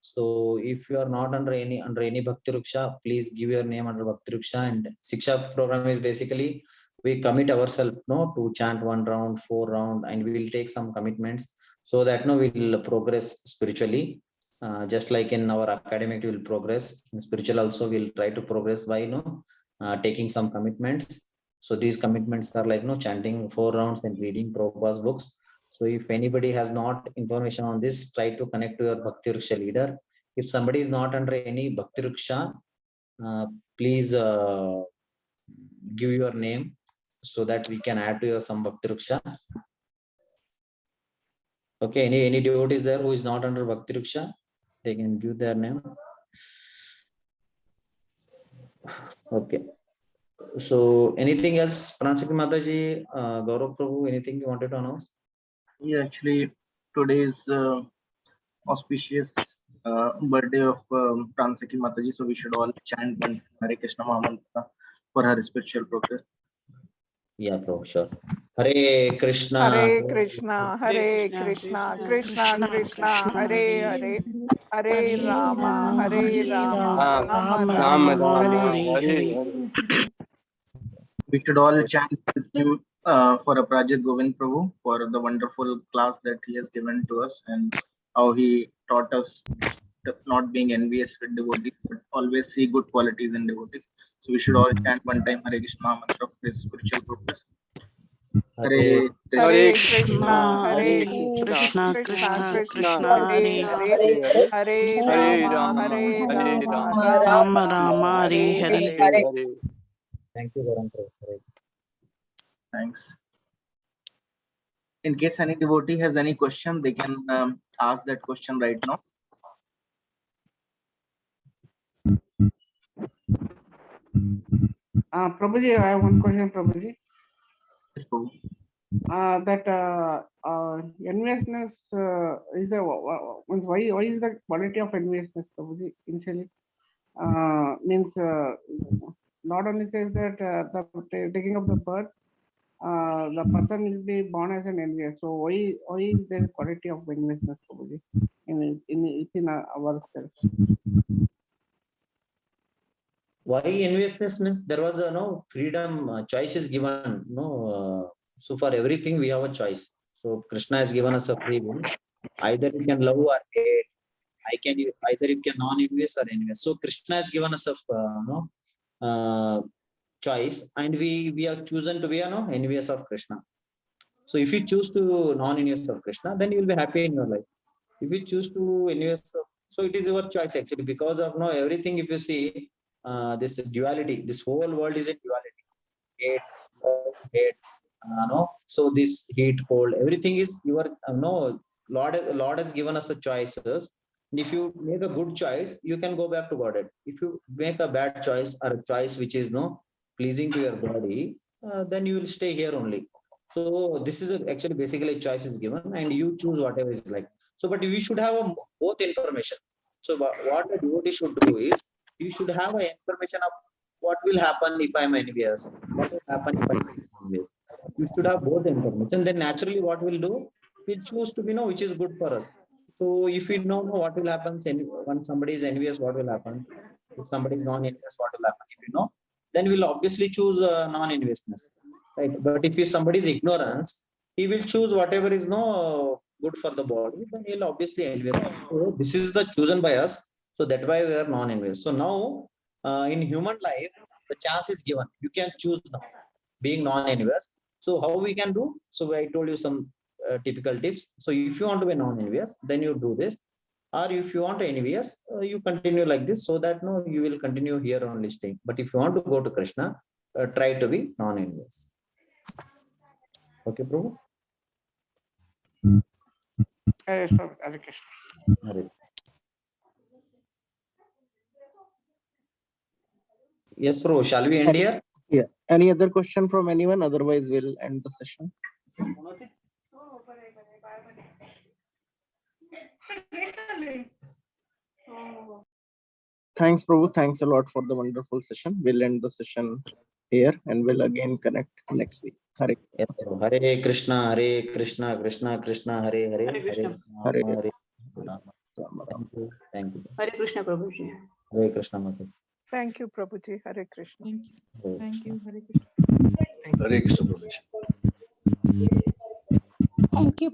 A: So if you are not under any Bhakti Ruksha, please give your name under Bhakti Ruksha. And Shiksha program is basically we commit ourselves to chant 1 round, 4 round, and we will take some commitments so that we'll progress spiritually. Just like in our academic will progress, in spiritual also we'll try to progress by taking some commitments. So these commitments are like chanting 4 rounds and reading Prabhupada's books. So if anybody has not information on this, try to connect to your Bhakti Vriksha leader. If somebody is not under any Bhakti Vriksha, please give your name so that we can add to your some Bhakti Vriksha. Okay, any devotees there who is not under Bhakti Vriksha, they can give their name. Okay. So anything else, Pranasaki Mataji, Gaurav Prabhu, anything you wanted to announce?
F: Yeah, actually, today is auspicious birthday of Pranasaki Mataji, so we should all chant one Hare Krishna Mahamantra for her spiritual progress.
A: Yeah, Prabhu, sure. Hare Krishna.
H: Hare Krishna, Hare Krishna, Krishna Krishna, Hare Hare, Hare Rama, Hare Rama, Rama Rama, Hare Hare.
F: We should all chant with him for Aprajit Govind Prabhu for the wonderful class that he has given to us and how he taught us not being envious with devotees, but always see good qualities in devotees. So we should all chant one time Hare Krishna mantra for his spiritual progress. Hare
H: Hare
F: Krishna,
H: Krishna, Hare Krishna, Krishna Krishna, Hare Hare, Hare Rama, Hare Rama, Rama Rama, Hare Hare.
A: Thank you, Gaurav Prabhu. Hare.
F: thanks. In case any devotee has any question, they can ask that question right now.
I: Prabhuji, I have one question, Prabhuji.
F: Yes, Prabhu.
I: That enviousness is the why is the quality of enviousness, Prabhuji? Initially, means not only says that the taking of the birth, the person will be born as an envious. So why is there quality of enviousness, Prabhuji, in ourselves?
A: Why enviousness means there was no freedom, choice is given. So for everything we have a choice. So Krishna has given us a free will. Either you can love or hate. Either you can non-envious or envious. So Krishna has given us a choice, and we are chosen to be envious of Krishna. So if you choose to non-envious of Krishna, then you will be happy in your life. If you choose to envious of, so it is your choice actually, because of everything. If you see this duality, this whole world is a duality. Hate, so this heat, cold, everything is your Lord has given us a choices. And if you make a good choice, you can go back to Godhead. If you make a bad choice or a choice which is pleasing to your body, then you will stay here only. So this is actually basically a choice is given, and you choose whatever is like. So, but we should have both information. So what the devotee should do is, you should have an information of what will happen if I am envious, what will happen if I am envious. You should have both information. Then naturally, what we'll do, we'll choose to which is good for us. So if we know what will happen when somebody is envious, what will happen? If somebody is non-envious, what will happen? If then we'll obviously choose non-enviousness, right? But if somebody is ignorance, he will choose whatever is good for the body. Then he'll obviously envious. So this is the chosen by us. So that's why we are non-envious. So now in human life, the chance is given. You can choose now being non-envious. So how we can do? So I told you some typical tips. So if you want to be non-envious, then you do this. Or if you want to envious, you continue like this, so that you will continue here only staying. But if you want to go to Krishna, try to be non-envious. Okay, Prabhu?
I: Yes, Hare Krishna.
A: Hare. Yes, Prabhu. Shall we end here?
F: Yeah. Any other question from anyone? Otherwise, we'll end the session. Thanks, Prabhu. Thanks a lot for the wonderful session. We'll end the session here and we'll again connect next week. Hare
A: Yes, Prabhu. Hare Krishna, Hare Krishna, Krishna Krishna, Hare Hare, Hare
F: Hare
A: Hare.
F: Rama.
A: Thank you.
G: Hare Krishna Prabhuji.
A: Hare Krishna, Mata.
H: Thank you, Prabhuji. Hare Krishna.
C: Thank you. Hare Krishna.
J: Hare Krishna, Prabhuji.
D: Thank you.